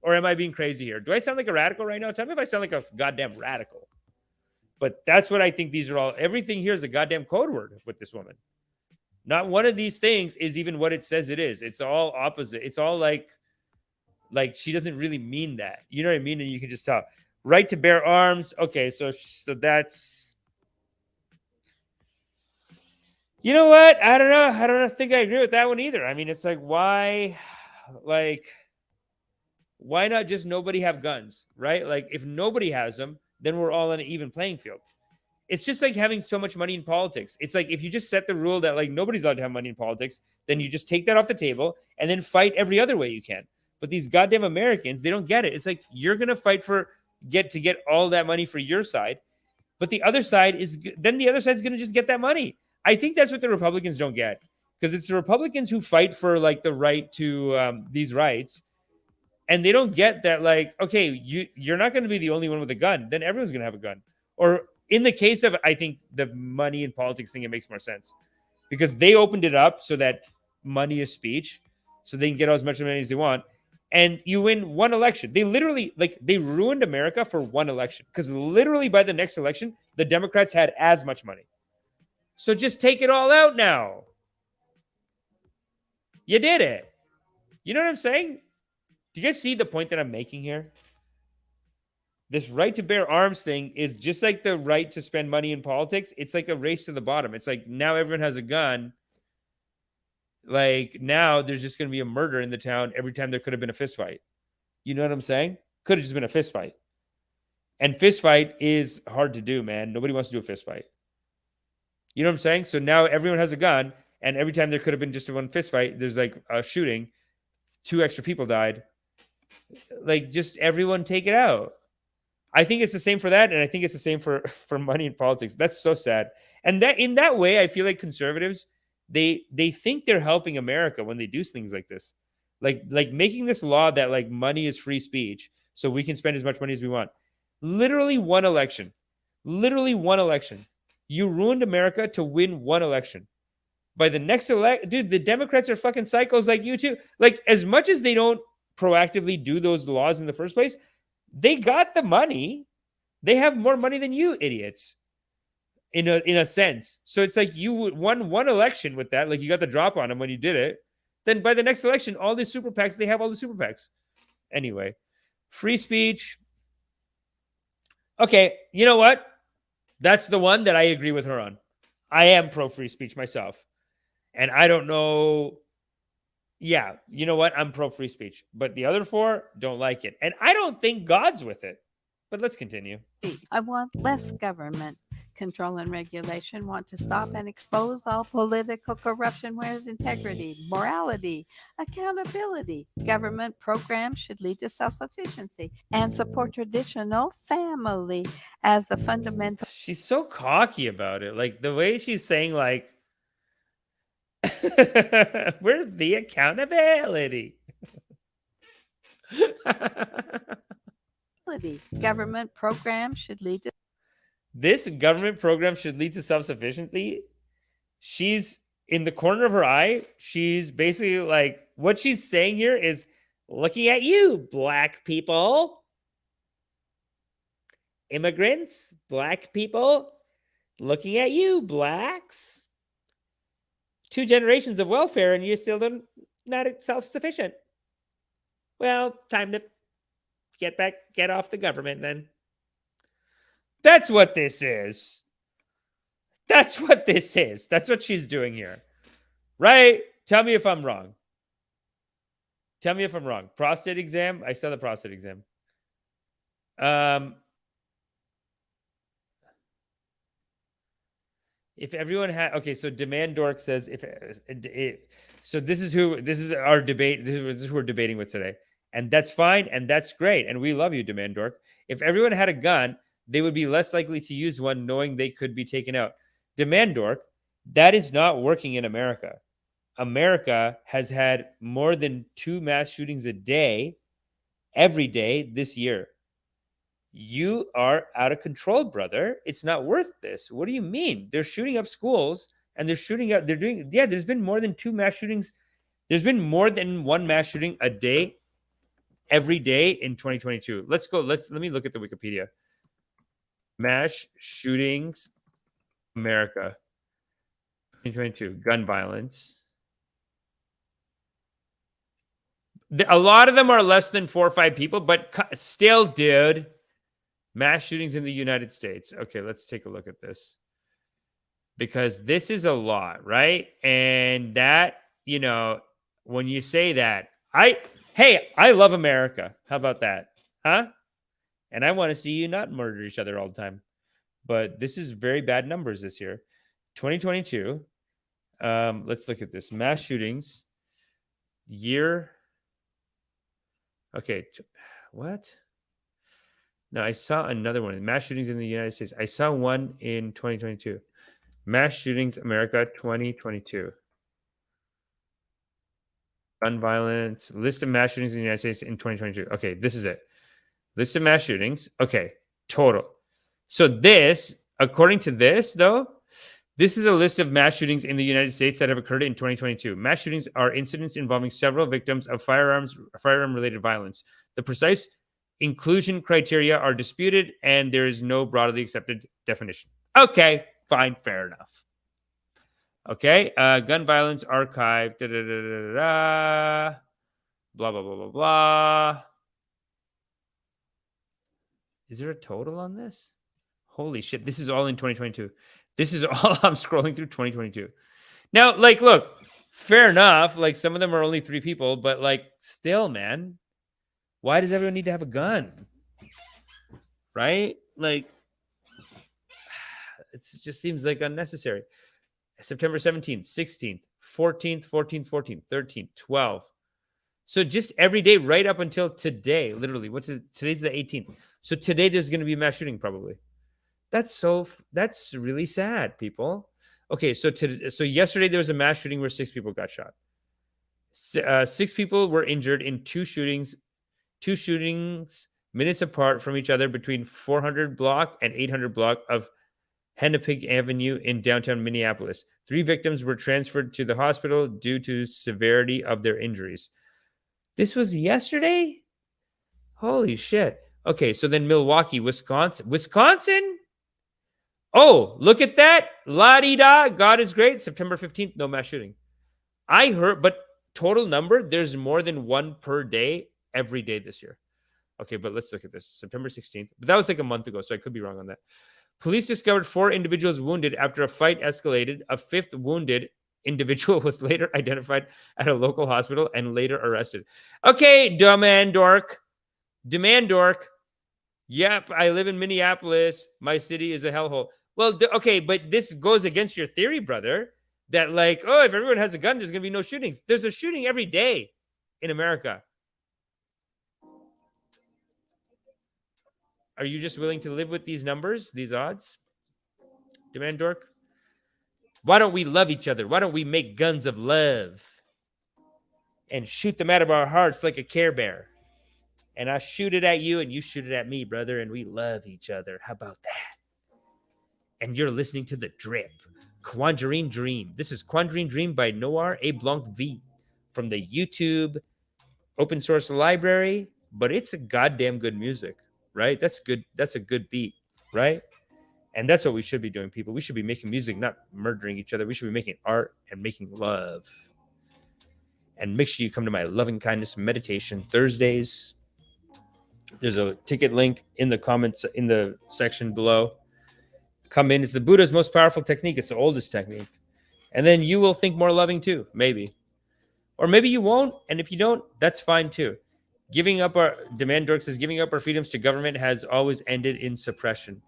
Or am I being crazy here? Do I sound like a radical right now? Tell me if I sound like a goddamn radical. But that's what I think these are all. Everything here is a goddamn code word with this woman. Not one of these things is even what it says it is. It's all opposite. It's all like she doesn't really mean that. You know what I mean? And you can just tell. Right to bear arms. Okay, so that's. You know what? I don't know. I don't think I agree with that one either. I mean, it's like, why not just nobody have guns, right? Like, if nobody has them, then we're all on an even playing field. It's just like having so much money in politics. It's like if you just set the rule that like nobody's allowed to have money in politics, then you just take that off the table and then fight every other way you can. But these goddamn Americans, they don't get it. It's like you're going to fight to get all that money for your side. But the other side is going to just get that money. I think that's what the Republicans don't get, because it's the Republicans who fight for like the right to these rights. And they don't get that, like, okay, you're not going to be the only one with a gun. Then everyone's going to have a gun. Or in the case of, I think, the money in politics thing, it makes more sense. Because they opened it up so that money is speech. so they can get as much money as they want. And you win one election. They literally, like, they ruined America for one election, because literally by the next election, the Democrats had as much money. So just take it all out now. You did it. You know what I'm saying? Do you guys see the point that I'm making here? This right to bear arms thing is just like the right to spend money in politics. It's like a race to the bottom. It's like now everyone has a gun. Like now there's just going to be a murder in the town every time there could have been a fist fight. You know what I'm saying? Could have just been a fist fight. And fist fight is hard to do, man. Nobody wants to do a fist fight. You know what I'm saying? So now everyone has a gun, and every time there could have been just one fist fight, there's like a shooting. 2 extra people died. Like, just everyone take it out. I think it's the same for that, and I think it's the same for money in politics. That's so sad. And that in that way, I feel like conservatives, they think they're helping America when they do things like this. Like making this law that like money is free speech, so we can spend as much money as we want. Literally one election. Literally one election. You ruined America to win one election. By the next election, dude, the Democrats are fucking psychos like you too. Like, as much as they don't proactively do those laws in the first place, they got the money. They have more money than you idiots, in a sense. So it's like you won one election with that. Like, you got the drop on them when you did it. Then by the next election, all these super PACs, they have all the super PACs. Anyway, free speech. Okay, you know what? That's the one that I agree with her on. I am pro free speech myself. And I don't know. Yeah, you know what? I'm pro free speech. But the other 4 don't like it. And I don't think God's with it. But let's continue. I want less government control and regulation. Want to stop and expose all political corruption with integrity, morality, accountability. Government programs should lead to self-sufficiency and support traditional family as the fundamental. She's so cocky about it. Like, the way she's saying, like, where's the accountability? Government program should lead to. This government program should lead to self-sufficiency. She's in the corner of her eye. She's basically like, what she's saying here is, looking at you, black people, immigrants, black people, looking at you, blacks. 2 generations of welfare and you're still not self-sufficient. Well, time to get off the government then. That's what this is. That's what this is. That's what she's doing here. Right? Tell me if I'm wrong. Tell me if I'm wrong. Prostate exam. I saw the prostate exam. If everyone had, okay, so Demand Dork says so this is our debate. This is who we're debating with today. And that's fine. And that's great. And we love you, Demand Dork. If everyone had a gun, they would be less likely to use one knowing they could be taken out. Demand Dork, that is not working in America. America has had more than 2 mass shootings a day, every day this year. You are out of control, brother. It's not worth this. What do you mean? They're shooting up schools and they're shooting up. They're doing, yeah, there's been more than 2 mass shootings. There's been more than 1 mass shooting a day, every day in 2022. Let's go. Let me look at the Wikipedia. Mass shootings, America, 2022, gun violence. A lot of them are less than 4 or 5 people, but still, dude. Mass shootings in the United States. Okay, let's take a look at this. Because this is a lot, right? And that, you know, when you say that, I love America. How about that? Huh? And I want to see you not murder each other all the time. But this is very bad numbers this year. 2022. Let's look at this. Mass shootings. Year. Okay. What? No, I saw another one. Mass shootings in the United States. I saw one in 2022. Mass shootings, America, 2022. Gun violence. List of mass shootings in the United States in 2022. Okay, this is it. List of mass shootings. Okay, total. So this, according to this, though, This is a list of mass shootings in the United States that have occurred in 2022. Mass shootings are incidents involving several victims of firearm-related violence. The precise inclusion criteria are disputed, and there is no broadly accepted definition. Okay, fine, fair enough. Okay, gun violence archive, blah, blah, blah, blah, blah. Is there a total on this? Holy shit, this is all in 2022. This is all I'm scrolling through 2022. Now, like, look, fair enough. Like, some of them are only 3 people, but like, still, man, why does everyone need to have a gun? Right? Like, it just seems like unnecessary. September 17th, 16th, 14th, 14th, 14th, 13th, 12th. So just every day right up until today, literally. Today's the 18th. So today there's going to be a mass shooting probably. That's really sad, people. Okay, so yesterday there was a mass shooting where 6 people got shot. 6 people were injured in 2 shootings minutes apart from each other between 400 block and 800 block of Hennepin Avenue in downtown Minneapolis. 3 victims were transferred to the hospital due to severity of their injuries. This was yesterday? Holy shit. Okay, so then Milwaukee, Wisconsin? Oh, look at that. La-di-da. God is great. September 15th, no mass shooting. I heard, but total number, there's more than 1 per day every day this year. Okay, but let's look at this. September 16th. But that was like a month ago, so I could be wrong on that. Police discovered 4 individuals wounded after a fight escalated. A 5th wounded individual was later identified at a local hospital and later arrested. Okay, demand dork. Yep, I live in Minneapolis. My city is a hellhole. Well, okay, but this goes against your theory, brother, that like, oh, if everyone has a gun, there's going to be no shootings. There's a shooting every day in America. Are you just willing to live with these numbers, these odds? Demand dork. Why don't we love each other? Why don't we make guns of love and shoot them out of our hearts like a Care Bear? And I shoot it at you and you shoot it at me, brother, and we love each other. How about that? And you're listening to The Drip, Quandrine Dream. This is Quandrine Dream by Noir A. Blanc V from the YouTube open source library, but it's a goddamn good music, right? That's good. That's a good beat, right? And that's what we should be doing, people. We should be making music, not murdering each other. We should be making art and making love. And make sure you come to my loving kindness meditation Thursdays. There's a ticket link in the comments in the section below. Come in. It's the Buddha's most powerful technique. It's the oldest technique. And then you will think more loving too, maybe. Or maybe you won't. And if you don't, that's fine too. Giving up our, Demand Dork says, giving up our freedoms to government has always ended in suppression.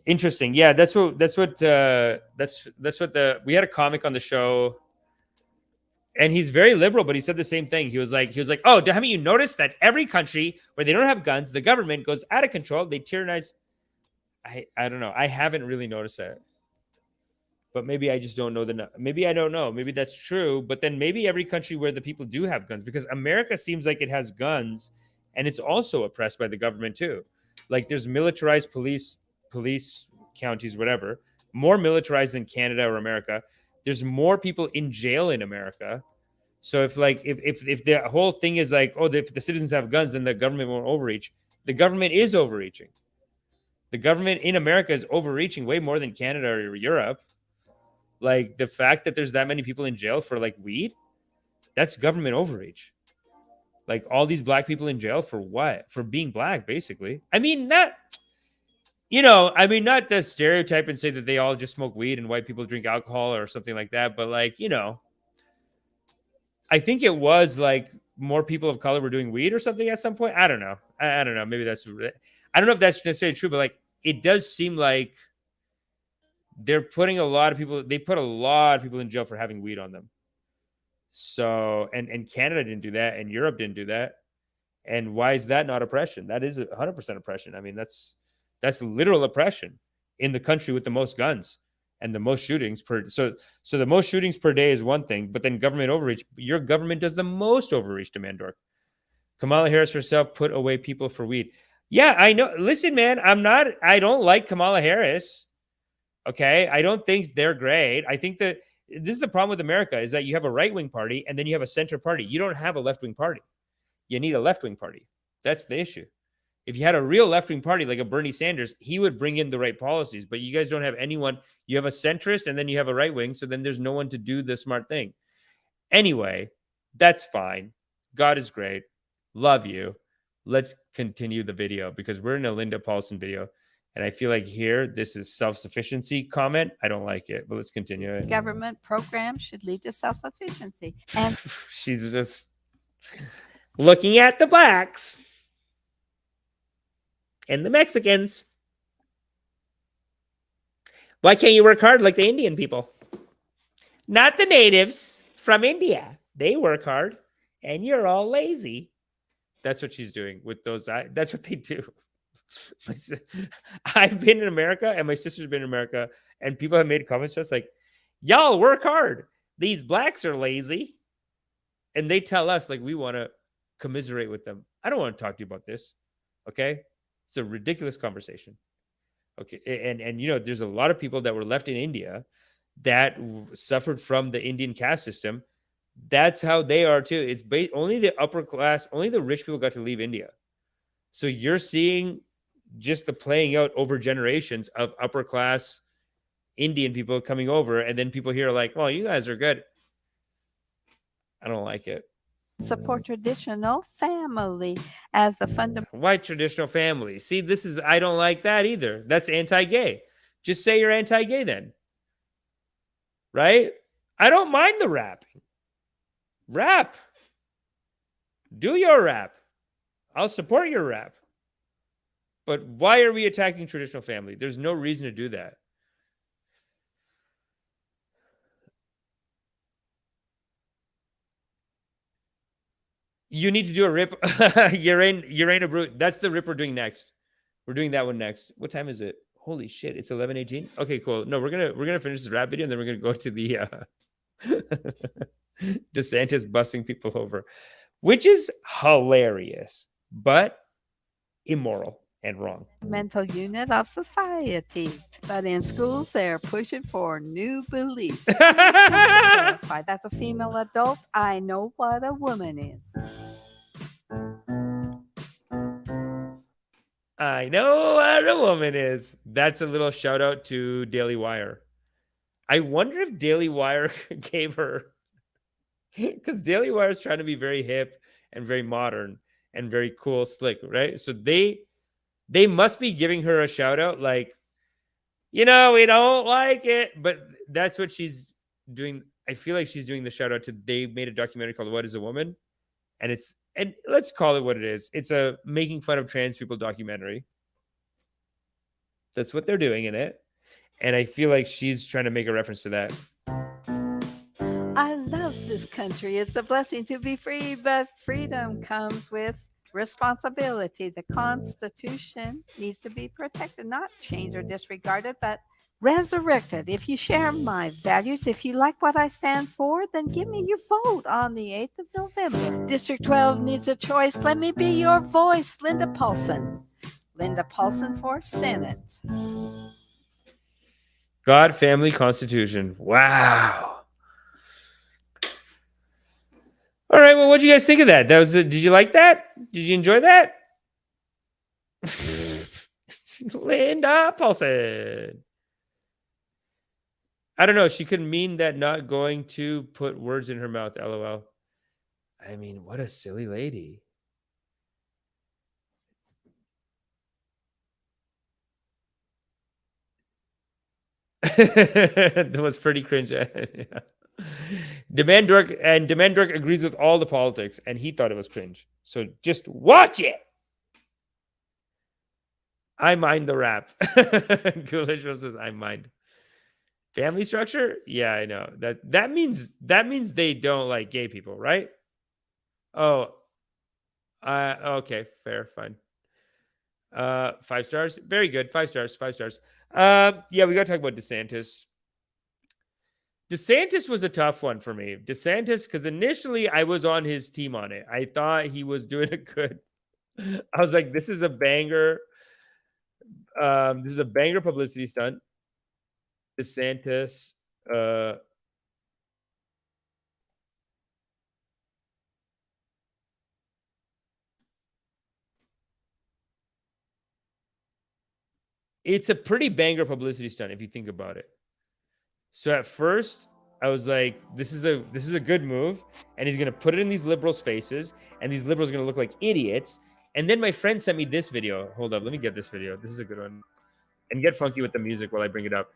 Interesting. Yeah, that's what we had a comic on the show. And he's very liberal, but he said the same thing. He was like, oh, haven't you noticed that every country where they don't have guns, the government goes out of control. They tyrannize. I don't know. I haven't really noticed that. But maybe I just don't know maybe I don't know. Maybe that's true. But then maybe every country where the people do have guns, because America seems like it has guns and it's also oppressed by the government too. Like there's militarized police counties, whatever, more militarized than Canada or America. There's more people in jail in America. So if the whole thing is like, oh, if the citizens have guns, then the government won't overreach. The government is overreaching. The government in America is overreaching way more than Canada or Europe. Like the fact that there's that many people in jail for like weed, that's government overreach. Like all these black people in jail for what? For being black, basically. I mean, not the stereotype and say that they all just smoke weed and white people drink alcohol or something like that. But like, I think it was like more people of color were doing weed or something at some point. I don't know. I don't know. Maybe I don't know if that's necessarily true, but like, it does seem like they put a lot of people in jail for having weed on them. So, and Canada didn't do that, and Europe didn't do that. And why is that not oppression? That is 100% oppression. I mean, that's literal oppression in the country with the most guns and the most shootings per. So the most shootings per day is one thing, but then government overreach. Your government does the most overreach, Demand Dork. Kamala Harris herself put away people for weed. Yeah, I know. Listen, man, I don't like Kamala Harris. Okay. I don't think they're great. I think that this is the problem with America is that you have a right-wing party and then you have a center party. You don't have a left-wing party. You need a left-wing party. That's the issue. If you had a real left-wing party like a Bernie Sanders, he would bring in the right policies. But you guys don't have anyone. You have a centrist and then you have a right-wing. So then there's no one to do the smart thing. Anyway, that's fine. God is great. Love you. Let's continue the video because we're in a Linda Paulson video. And I feel like here, this is self-sufficiency comment. I don't like it, but let's continue it. Government programs should lead to self-sufficiency. And she's just looking at the blacks and the Mexicans. Why can't you work hard like the Indian people? Not the natives from India. They work hard and you're all lazy. That's what she's doing with those eyes. That's what they do. I've been in America and my sister's been in America and people have made comments just like, y'all work hard. These blacks are lazy. And they tell us like we want to commiserate with them. I don't want to talk to you about this. Okay. It's a ridiculous conversation. Okay. And you know, there's a lot of people that were left in India that suffered from the Indian caste system. That's how they are too. It's only the upper class, only the rich people got to leave India. So you're seeing just the playing out over generations of upper class Indian people coming over. And then people here are like, well, you guys are good. I don't like it. support traditional family as a fundamental. White traditional family. See, I don't like that either. That's anti-gay. Just say you're anti-gay then. Right? I don't mind the rapping. Rap. Do your rap. I'll support your rap. But why are we attacking traditional family? There's no reason to do that. You need to do a rip. Urana Brute. That's the rip we're doing next. We're doing that one next. What time is it? Holy shit! It's 11:18. Okay, cool. No, we're gonna finish this rap video and then we're gonna go to the Desantis busing people over, which is hilarious but immoral and wrong. Mental unit of society, but in schools they're pushing for new beliefs. That's a female adult. I know what a woman is. I know what a woman is. That's a little shout out to Daily Wire. I wonder if Daily Wire gave her, because Daily Wire is trying to be very hip and very modern and very cool, slick, right? So they must be giving her a shout out like, you know, we don't like it. But that's what she's doing. I feel like she's doing the shout out to, they made a documentary called What is a Woman? And let's call it what it is. It's a making fun of trans people documentary. That's what they're doing in it. And I feel like she's trying to make a reference to that. I love this country. It's a blessing to be free, but freedom comes with responsibility. The Constitution needs to be protected, not changed or disregarded, but resurrected. If you share my values, if you like what I stand for, then give me your vote on the 8th of November. District 12 needs a choice. Let me be your voice. Linda Paulson. Linda Paulson for Senate. God, family, Constitution. Wow. All right. Well, what do you guys think of that? Did you like that? Did you enjoy that? Linda Paulson. I don't know. She could mean that not going to put words in her mouth. LOL. I mean, what a silly lady. That was pretty cringe. Yeah. Demand Dork agrees with all the politics, and he thought it was cringe. So just watch it. I mind the rap. Ghoulish says, I mind. Family structure? Yeah, I know. That means they don't like gay people, right? Oh. Okay, fair, fine. 5 stars. Very good. 5 stars. 5 stars. Yeah, we gotta talk about Desantis. Desantis was a tough one for me. Desantis, because initially I was on his team on it. I thought he was doing a good. I was like, this is a banger. This is a banger publicity stunt. DeSantis. It's a pretty banger publicity stunt if you think about it. So at first, I was like, this is a good move, and he's gonna put it in these liberals' faces, and these liberals are gonna look like idiots. And then my friend sent me this video. Hold up, let me get this video. This is a good one. And get funky with the music while I bring it up.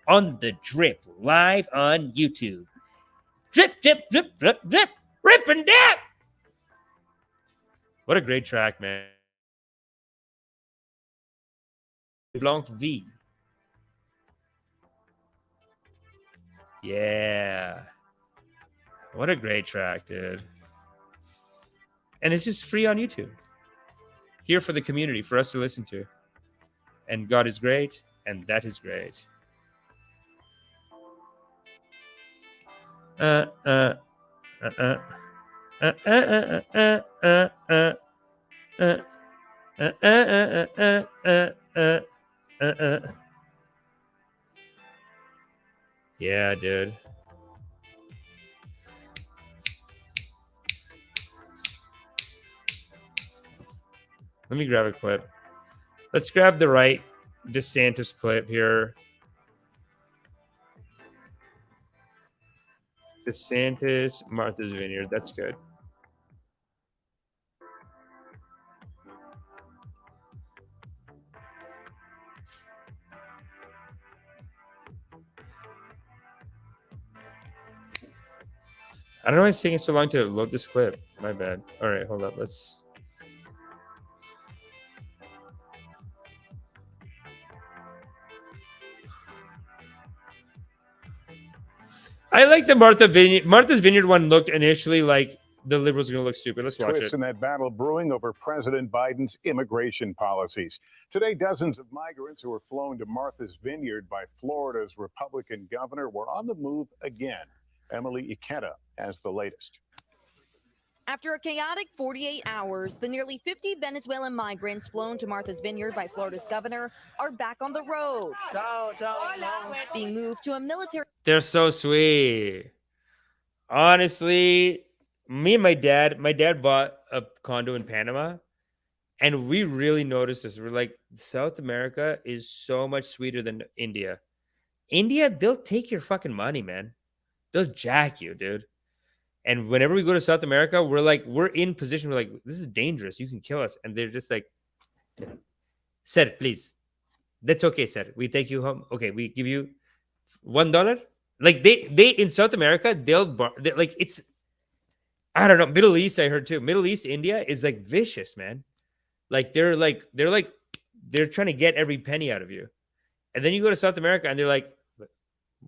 On the drip, live on YouTube. Drip, drip, drip, drip, drip, rip and dip. What a great track, man. Blanc V. Yeah. What a great track, dude. And it's just free on YouTube. Here for the community, for us to listen to. And God is great, and that is great. Yeah, dude. Let me grab a clip. Let's grab the right DeSantis clip here. DeSantis, Martha's Vineyard. That's good. I don't know why it's taking so long to load this clip. My bad. All right, hold up. Let's. I like the Martha's Vineyard one looked initially like the liberals are going to look stupid. Let's watch it. In that battle brewing over President Biden's immigration policies. Today, dozens of migrants who were flown to Martha's Vineyard by Florida's Republican governor were on the move again. Emily Ikeda has the latest. After a chaotic 48 hours, the nearly 50 Venezuelan migrants flown to Martha's Vineyard by Florida's governor are back on the road, being moved to a military. They're so sweet. Honestly, me and my dad bought a condo in Panama, and we really noticed this. We're like, South America is so much sweeter than India. India, they'll take your fucking money, man. They'll jack you, dude. And whenever we go to South America, we're in position. We're like, this is dangerous. You can kill us. And they're just like, sir, please. That's okay, sir. We take you home. Okay, we give you $1. Like they in South America, like it's, I don't know. Middle East, I heard too. Middle East, India is like vicious, man. Like they're trying to get every penny out of you. And then you go to South America and they're like,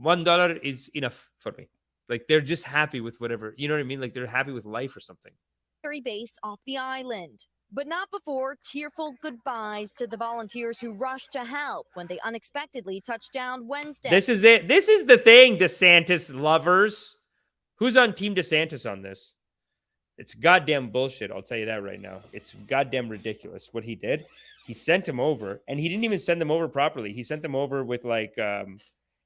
$1 is enough for me. Like they're just happy with whatever, you know what I mean? Like they're happy with life or something. Base off the island, but not before tearful goodbyes to the volunteers who rushed to help when they unexpectedly touched down Wednesday. This is it. This is the thing, DeSantis lovers. Who's on Team DeSantis on this? It's goddamn bullshit. I'll tell you that right now. It's goddamn ridiculous what he did. He sent them over, and he didn't even send them over properly. He sent them over with like,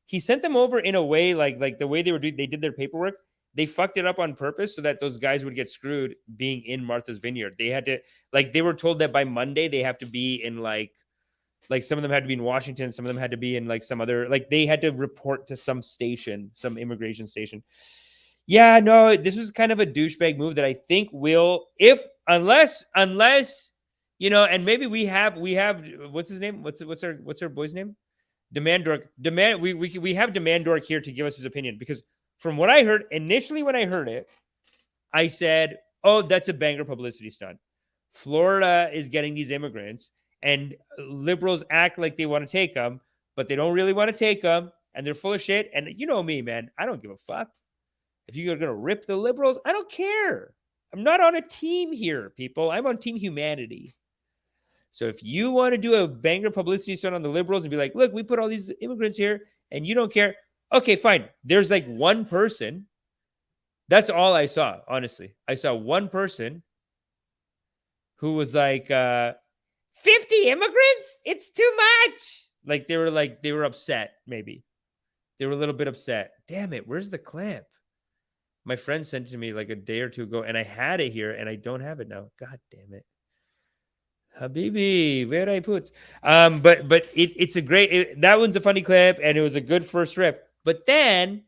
he sent them over in a way like the way they did their paperwork. They fucked it up on purpose so that those guys would get screwed being in Martha's Vineyard. They had to, like, they were told that by Monday they have to be in like some of them had to be in Washington, some of them had to be in like some other, like they had to report to some station, some immigration station. Yeah, no, this was kind of a douchebag move that I think will, unless you know, and maybe we have what's his name? What's our boy's name? Demand Dork. We have Demand Dork here to give us his opinion, because from what I heard initially when I heard it, I said, "Oh, that's a banger publicity stunt. Florida is getting these immigrants, and liberals act like they want to take them, but they don't really want to take them, and they're full of shit. And you know me, man, I don't give a fuck. If you're gonna rip the liberals, I don't care. I'm not on a team here, people. I'm on Team Humanity." So if you want to do a banger publicity stunt on the liberals and be like, look, we put all these immigrants here and you don't care. Okay, fine. There's like one person. That's all I saw, honestly. I saw one person who was like, 50 immigrants? It's too much. Like they were upset, maybe. They were a little bit upset. Damn it, where's the clip? My friend sent it to me like a day or two ago, and I had it here, and I don't have it now. God damn it. Habibi, where I put? But it's a great, that one's a funny clip, and it was a good first rip. But then,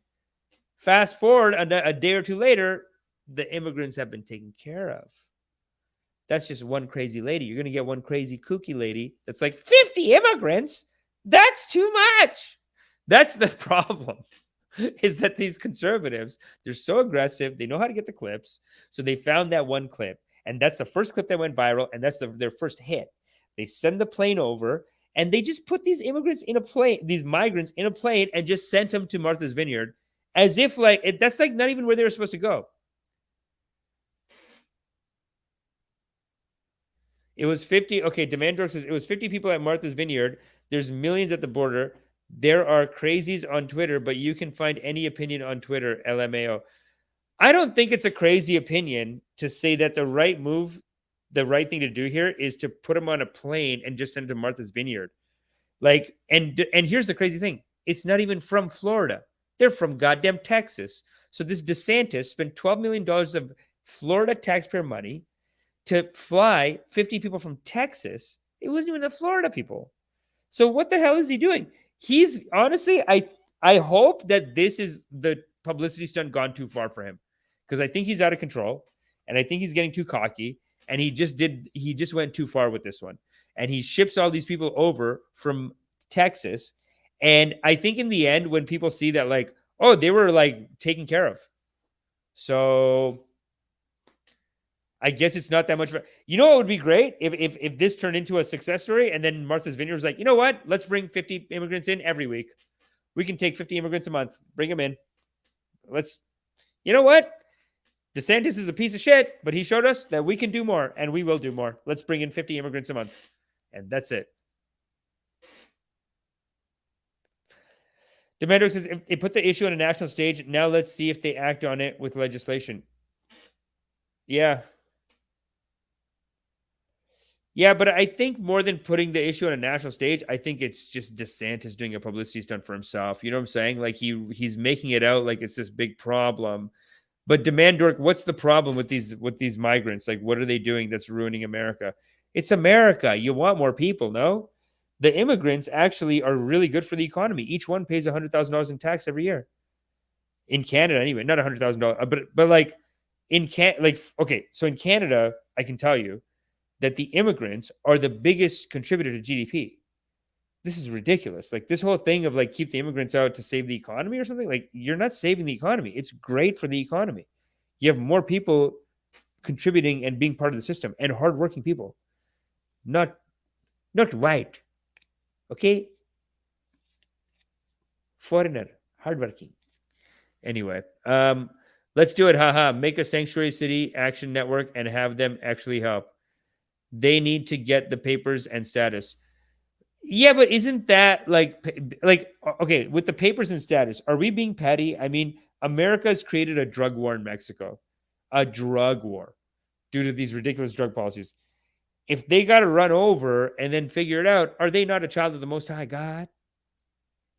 fast forward a day or two later, the immigrants have been taken care of. That's just one crazy lady. You're going to get one crazy kooky lady that's like, 50 immigrants? That's too much. That's the problem, is that these conservatives, they're so aggressive. They know how to get the clips. So they found that one clip. And that's the first clip that went viral. And that's their first hit. They send the plane over and they just put these immigrants in a plane, these migrants in a plane, and just sent them to Martha's Vineyard as if that's like not even where they were supposed to go. It was 50. Okay, Demand Dork says it was 50 people at Martha's Vineyard. There's millions at the border. There are crazies on Twitter, but you can find any opinion on Twitter, LMAO. I don't think it's a crazy opinion to say that the right move, the right thing to do here is to put them on a plane and just send them to Martha's Vineyard. Like, and here's the crazy thing. It's not even from Florida. They're from goddamn Texas. So this Desantis spent $12 million of Florida taxpayer money to fly 50 people from Texas. It wasn't even the Florida people. So what the hell is he doing? He's honestly, I hope that this is the publicity stunt gone too far for him, because I think he's out of control and I think he's getting too cocky, and he just went too far with this one, and he ships all these people over from Texas. And I think in the end, when people see that, like, oh, they were like taken care of, so I guess it's not that much. You know, what would be great if this turned into a success story, and then Martha's Vineyard was like, you know what? Let's bring 50 immigrants in every week. We can take 50 immigrants a month. Bring them in. You know what? DeSantis is a piece of shit, but he showed us that we can do more, and we will do more. Let's bring in 50 immigrants a month. And that's it. Demandor says, if it put the issue on a national stage, now let's see if they act on it with legislation. Yeah. Yeah, but I think more than putting the issue on a national stage, I think it's just DeSantis doing a publicity stunt for himself. You know what I'm saying? Like he's making it out like it's this big problem. But Demand Dork, what's the problem with these migrants? Like, what are they doing that's ruining America? It's America. You want more people, no? The immigrants actually are really good for the economy. Each one pays $100,000 in tax every year. In Canada, anyway, not $100,000, but like so in Canada, I can tell you that the immigrants are the biggest contributor to GDP. This is ridiculous. Like this whole thing of like keep the immigrants out to save the economy or something, like you're not saving the economy. It's great for the economy. You have more people contributing and being part of the system, and hardworking people. Not white. Okay? Foreigner, hardworking. Anyway, let's do it. Haha. Make a sanctuary city action network and have them actually help. They need to get the papers and status. Yeah, but isn't that like, okay, with the papers and status, are we being petty? I mean, America has created a drug war in Mexico, a drug war due to these ridiculous drug policies. If they got to run over and then figure it out, are they not a child of the Most High God?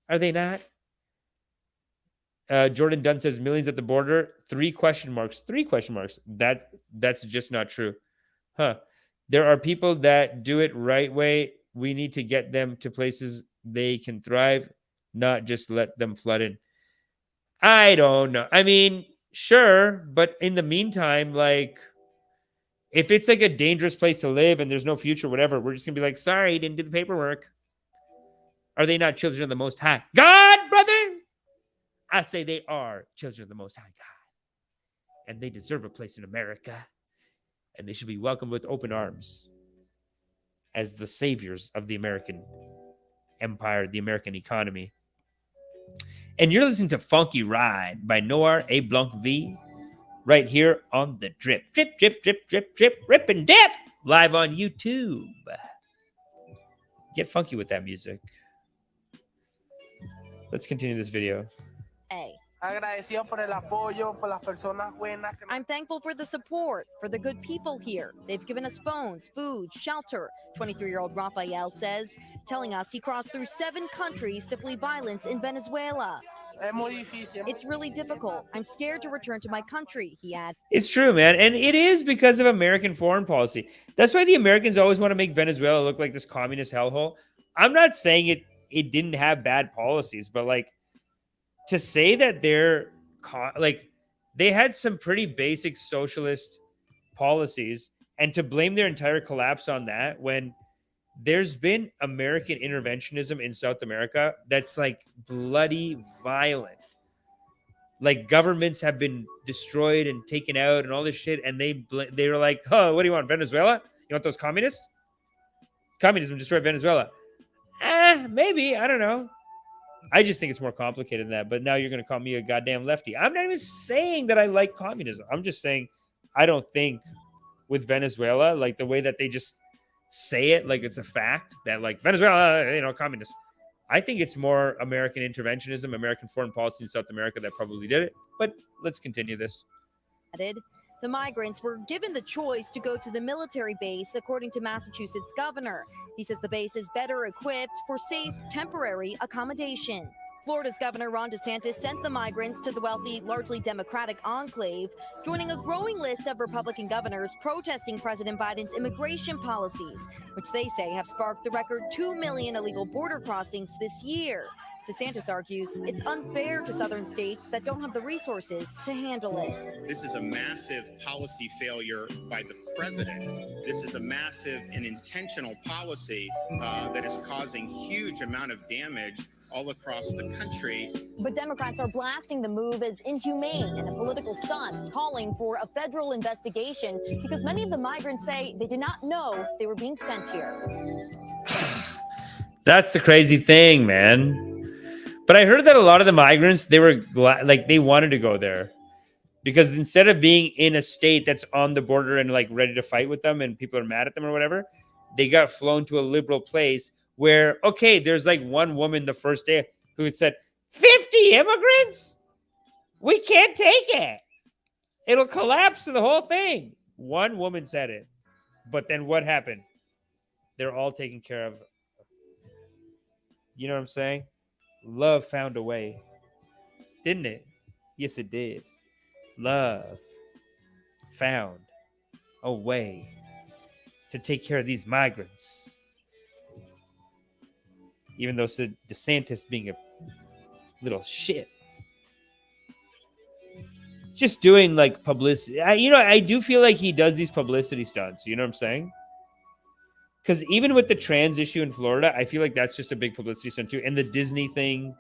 Are they not? Jordan Dunn says millions at the border. 3 question marks. 3 question marks. That's just not true. Huh. There are people that do it right way. We need to get them to places they can thrive, not just let them flood in. I don't know. I mean, sure, but in the meantime, like, if it's like a dangerous place to live and there's no future, whatever, we're just going to be like, sorry, didn't do the paperwork. Are they not children of the Most High God, brother? I say they are children of the Most High God. And they deserve a place in America. And they should be welcomed with open arms as the saviors of the American empire, the American economy. And you're listening to Funky Ride by Noir A. Blanc V right here on the Drip. Drip, drip, drip, drip, drip, rip and dip. Live on YouTube. Get funky with that music. Let's continue this video. A. I'm thankful for the support, for the good people here. They've given us phones, food, shelter, 23-year-old Rafael says, telling us he crossed through 7 countries to flee violence in Venezuela. It's really difficult. I'm scared to return to my country, he adds. It's true, man. And it is because of American foreign policy. That's why the Americans always want to make Venezuela look like this communist hellhole. I'm not saying it didn't have bad policies, but like to say that they're like they had some pretty basic socialist policies and to blame their entire collapse on that when there's been American interventionism in South America that's like bloody violent. Like governments have been destroyed and taken out and all this shit. And they were like, oh, what do you want? Venezuela? You want those communists? Communism destroyed Venezuela. Maybe. I don't know. I just think it's more complicated than that. But now you're going to call me a goddamn lefty. I'm not even saying that I like communism. I'm just saying I don't think with Venezuela, like the way that they just say it, like it's a fact that like Venezuela, communist. I think it's more American interventionism, American foreign policy in South America that probably did it. But let's continue this. The migrants were given the choice to go to the military base, according to Massachusetts governor. He says the base is better equipped for safe, temporary accommodation. Florida's Governor Ron Desantis sent the migrants to the wealthy, largely Democratic enclave, joining a growing list of Republican governors protesting President Biden's immigration policies, which they say have sparked the record 2 million illegal border crossings this year. DeSantis argues it's unfair to southern states that don't have the resources to handle it. This is a massive policy failure by the president. This is a massive and intentional policy that is causing huge amount of damage all across the country. But Democrats are blasting the move as inhumane and a political stunt, calling for a federal investigation because many of the migrants say they did not know they were being sent here. That's the crazy thing, man. But I heard that a lot of the migrants, they were glad, like they wanted to go there because instead of being in a state that's on the border and like ready to fight with them and people are mad at them or whatever, they got flown to a liberal place where, okay, there's like one woman the first day who had said, 50 immigrants? We can't take it. It'll collapse the whole thing. One woman said it. But then what happened? They're all taken care of. You know what I'm saying? Love found a way. Didn't it? Yes, it did. Love found a way to take care of these migrants. Even though DeSantis being a little shit. Just doing like publicity. I do feel like he does these publicity stunts. You know what I'm saying? Because even with the trans issue in Florida, I feel like that's just a big publicity stunt too. And the Disney thing,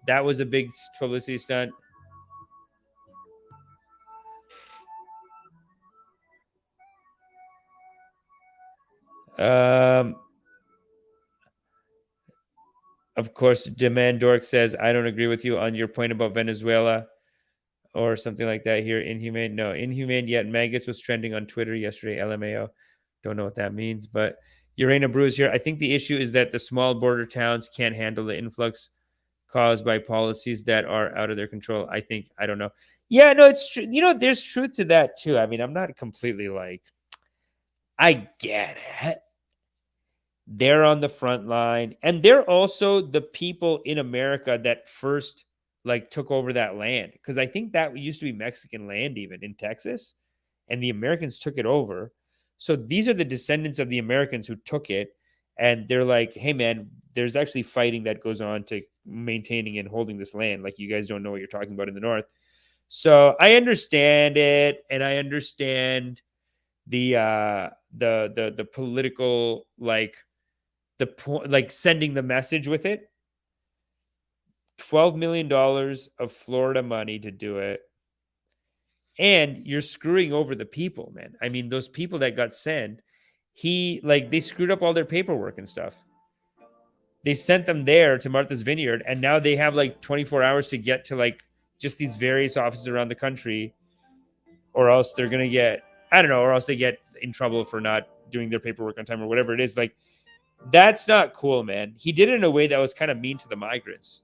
that was a big publicity stunt. Of course, Demand Dork says, I don't agree with you on your point about Venezuela or something like that here. Inhumane. No, inhumane yet. Maggots was trending on Twitter yesterday. LMAO. Don't know what that means, but Urena Brews here. I think the issue is that the small border towns can't handle the influx caused by policies that are out of their control. I don't know. Yeah, no, it's true. There's truth to that too. I mean, I'm not completely like, I get it. They're on the front line. And they're also the people in America that first like took over that land. Because I think that used to be Mexican land even in Texas. And the Americans took it over. So these are the descendants of the Americans who took it. And they're like, hey, man, there's actually fighting that goes on to maintaining and holding this land. Like you guys don't know what you're talking about in the North. So I understand it. And I understand the political, like, the point, like sending the message with it. $12 million of Florida money to do it. And you're screwing over the people, man. I mean, those people that got sent, they screwed up all their paperwork and stuff. They sent them there to Martha's Vineyard, and now they have like 24 hours to get to like just these various offices around the country, or else they're going to get, I don't know, or else they get in trouble for not doing their paperwork on time or whatever it is. Like, that's not cool, man. He did it in a way that was kind of mean to the migrants.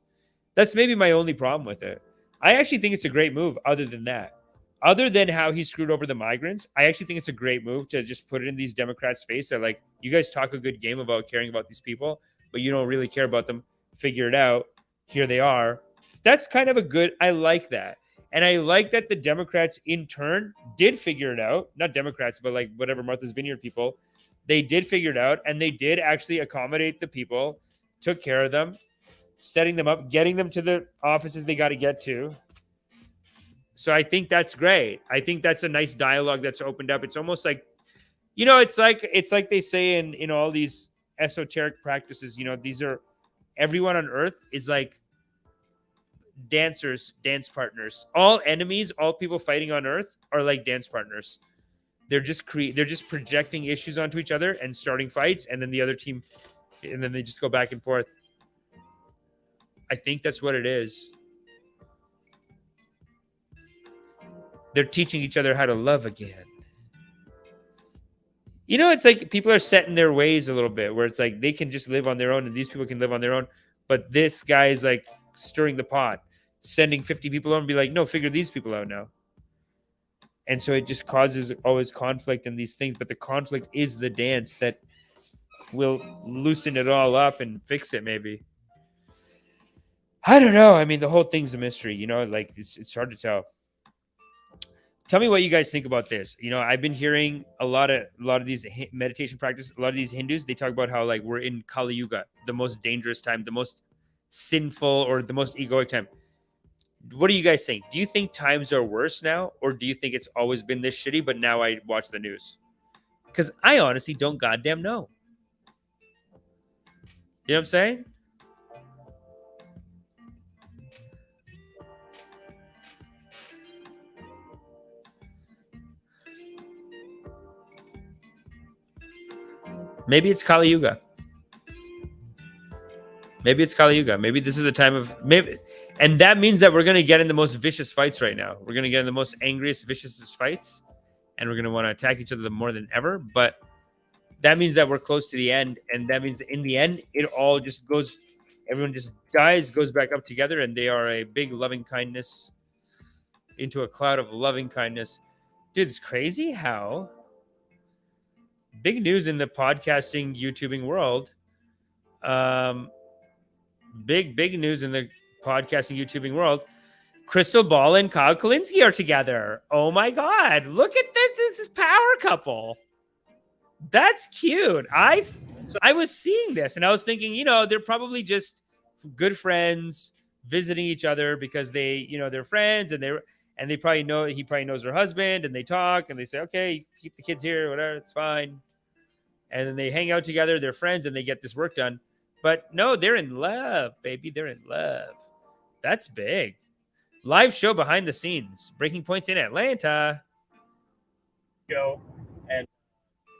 That's maybe my only problem with it. I actually think it's a great move. Other than that, other than how he screwed over the migrants, I actually think it's a great move to just put it in these Democrats' face that, like, you guys talk a good game about caring about these people, but you don't really care about them. Figure it out. Here they are. That's kind of a good, I like that. And I like that the Democrats in turn did figure it out. Not Democrats, but like whatever Martha's Vineyard people, they did figure it out, and they did actually accommodate the people, took care of them, setting them up, getting them to the offices they got to get to. So I think that's great. I think that's a nice dialogue that's opened up. It's almost like, you know, it's like they say in all these esoteric practices, you know, these are, everyone on earth is like dancers, dance partners. All enemies, all people fighting on earth are like dance partners. They're just projecting issues onto each other and starting fights, and then the other team, and then they just go back and forth. I think that's what it is. They're teaching each other how to love again. You know, it's like people are set in their ways a little bit, where it's like they can just live on their own and these people can live on their own. But this guy is like stirring the pot, sending 50 people over and be like, no, figure these people out now. And so it just causes always conflict and these things. But the conflict is the dance that will loosen it all up and fix it, maybe. I don't know. I mean, the whole thing's a mystery, you know, like it's hard to tell. Tell me what you guys think about this. You know, I've been hearing a lot of these meditation practices, a lot of these Hindus, they talk about how like we're in Kali Yuga, the most dangerous time, the most sinful or the most egoic time. What do you guys think? Do you think times are worse now, or do you think it's always been this shitty, but now I watch the news? Because I honestly don't goddamn know. You know what I'm saying? Maybe it's Kali Yuga. Maybe it's Kali Yuga. Maybe this is the time of maybe, and that means that we're gonna get in the most vicious fights right now. We're gonna get in the most angriest, viciousest fights, and we're gonna want to attack each other more than ever. But that means that we're close to the end, and that means that in the end, it all just goes. Everyone just dies, goes back up together, and they are a big loving kindness into a cloud of loving kindness. Dude, it's crazy how. Big news in the podcasting, YouTubing world. Big news in the podcasting, YouTubing world. Crystal Ball and Kyle Kalinske are together. Oh my God. Look at this. This is power couple. That's cute. I was seeing this and I was thinking, you know, they're probably just good friends visiting each other because they, you know, they're friends and they probably know, he probably knows her husband, and they talk and they say, okay, keep the kids here, whatever, it's fine. And then they hang out together, they're friends, and they get this work done. But no, they're in love, baby. They're in love. That's big. Live show behind the scenes. Breaking Point's in Atlanta. Show and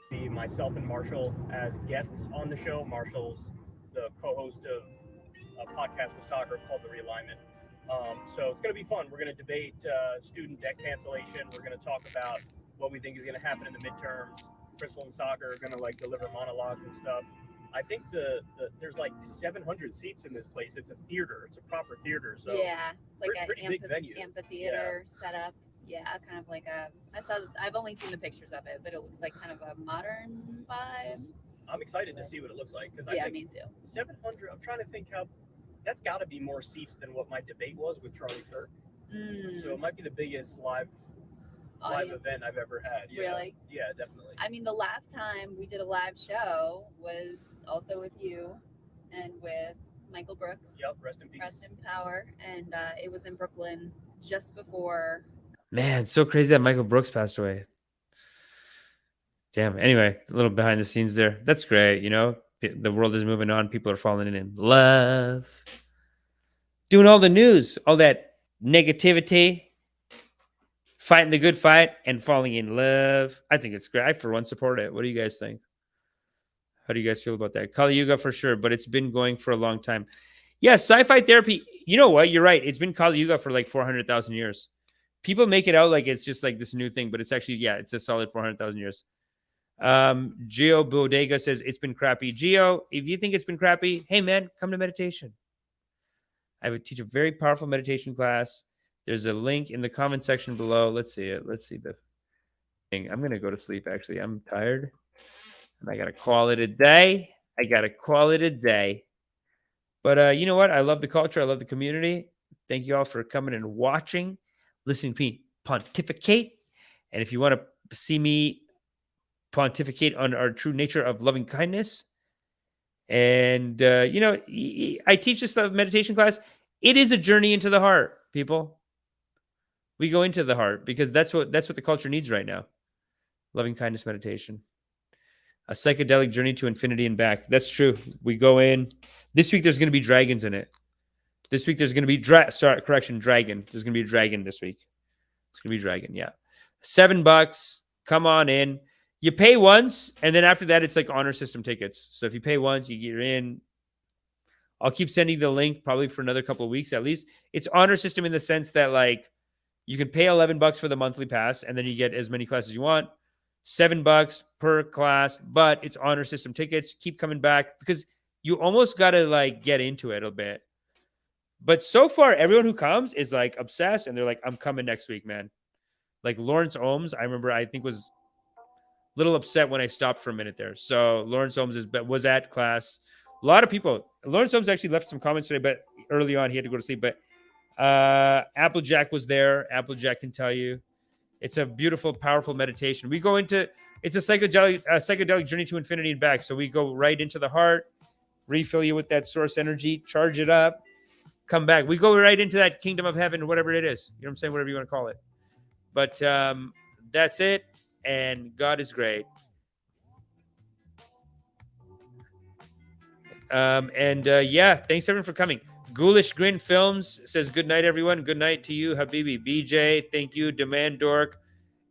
be myself and Marshall as guests on the show. Marshall's the co-host of a podcast with soccer called The Realignment. So it's going to be fun. We're going to debate student debt cancellation. We're going to talk about what we think is going to happen in the midterms. Crystal and Soccer are going to like deliver monologues and stuff. I think there's like 700 seats in this place. It's a theater. It's a proper theater. So yeah, it's like pretty big venue. Amphitheater setup. Yeah, kind of like I've only seen the pictures of it, but it looks like kind of a modern vibe. I'm excited to see what it looks like because yeah, I think me too. 700. I'm trying to think how. That's got to be more seats than what my debate was with Charlie Kirk. So it might be the biggest live event I've ever had. Yeah. Really? Yeah, definitely. I mean, the last time we did a live show was also with you and with Michael Brooks. Yep, rest in peace. Rest in power. And it was in Brooklyn just before. Man, it's so crazy that Michael Brooks passed away. Damn. Anyway, it's a little behind the scenes there. That's great. You know, the world is moving on. People are falling in love. Doing all the news, all that negativity, fighting the good fight and falling in love. I think it's great. I, for one, support it. What do you guys think? How do you guys feel about that? Kali Yuga for sure, but it's been going for a long time. Yeah, sci-fi therapy. You know what? You're right. It's been Kali Yuga for like 400,000 years. People make it out like it's just like this new thing, but it's actually, yeah, it's a solid 400,000 years. Geo Bodega says it's been crappy. Geo, if you think it's been crappy, hey man, come to meditation. I would teach a very powerful meditation class There's a link in the comment section below. Let's see it. Let's see the thing. I'm going to go to sleep, actually. I'm tired. And I got to call it a day. But you know what? I love the culture. I love the community. Thank you all for coming and watching, listening to me pontificate. And if you want to see me pontificate on our true nature of loving kindness, and you know, I teach this meditation class. It is a journey into the heart, people. We go into the heart because that's what the culture needs right now. Loving kindness meditation. A psychedelic journey to infinity and back. That's true. We go in. This week there's going to be dragons in it. This week there's going to be dragon. There's going to be a dragon this week. It's going to be dragon, yeah. $7. Come on in. You pay once, and then after that, it's like honor system tickets. So if you pay once, you get in. I'll keep sending the link probably for another couple of weeks at least. It's honor system in the sense that like you can pay $11 for the monthly pass, and then you get as many classes you want. $7 per class, but it's honor system tickets. Keep coming back because you almost got to like get into it a bit. But so far, everyone who comes is like obsessed, and they're like, "I'm coming next week, man." Like Lawrence Ohms, I remember, I think was a little upset when I stopped for a minute there. So Lawrence Ohms was at class. A lot of people. Lawrence Ohms actually left some comments today, but early on he had to go to sleep. But Applejack was there. Applejack can tell you. It's a beautiful, powerful meditation. We go into, it's a psychedelic journey to infinity and back. So we go right into the heart, refill you with that source energy, charge it up, come back. We go right into that kingdom of heaven, whatever it is. You know what I'm saying? Whatever you want to call it. But that's it. And God is great. Yeah, thanks everyone for coming. Ghoulish Grin Films says good night, everyone. Good night to you, Habibi. BJ, thank you. Demand Dork,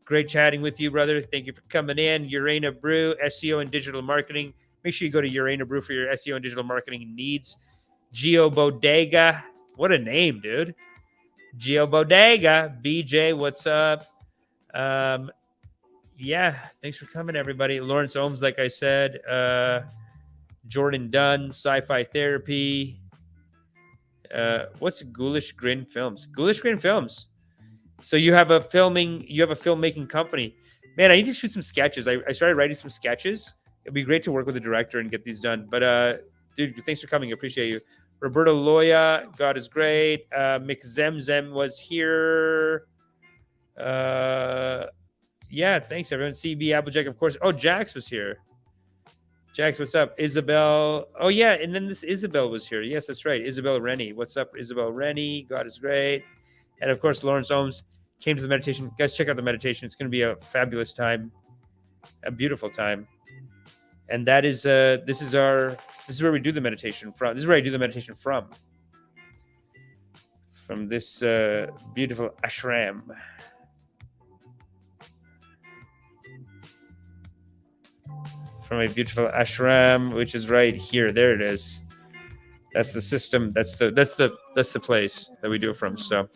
great chatting with you, brother. Thank you for coming in. Urena Brew, SEO and digital marketing. Make sure you go to Urena Brew for your SEO and digital marketing needs. Geo Bodega, what a name, dude. Geo Bodega, BJ, what's up? Yeah, thanks for coming, everybody. Lawrence Ohms, like I said. Jordan Dunn, Sci-Fi Therapy. What's Ghoulish Grin Films? Ghoulish Grin Films. So you have a filmmaking company. Man, I need to shoot some sketches. I started writing some sketches. It'd be great to work with a director and get these done. But dude, thanks for coming. I appreciate you. Roberto Loya, God is great. McZemzem was here. Yeah, thanks everyone. CB Applejack, of course. Oh, Jax was here. Jax, what's up? Isabel. Oh, yeah. And then this Isabel was here. Yes, that's right. Isabel Rennie. What's up, Isabel Rennie? God is great. And of course, Lawrence Ohms came to the meditation. Guys, check out the meditation. It's going to be a fabulous time, a beautiful time. And that is, this is where we do the meditation from. This is where I do the meditation from this beautiful ashram. From a beautiful ashram, which is right here. There it is. That's the system. That's the place that we do it from. So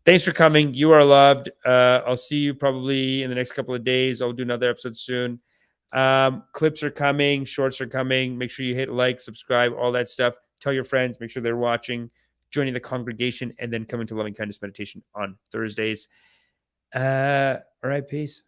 thanks for coming. You are loved. I'll see you probably in the next couple of days. I'll do another episode soon. Clips are coming, shorts are coming. Make sure you hit like, subscribe, all that stuff. Tell your friends, make sure they're watching, joining the congregation, and then coming to Loving Kindness Meditation on Thursdays. All right, peace.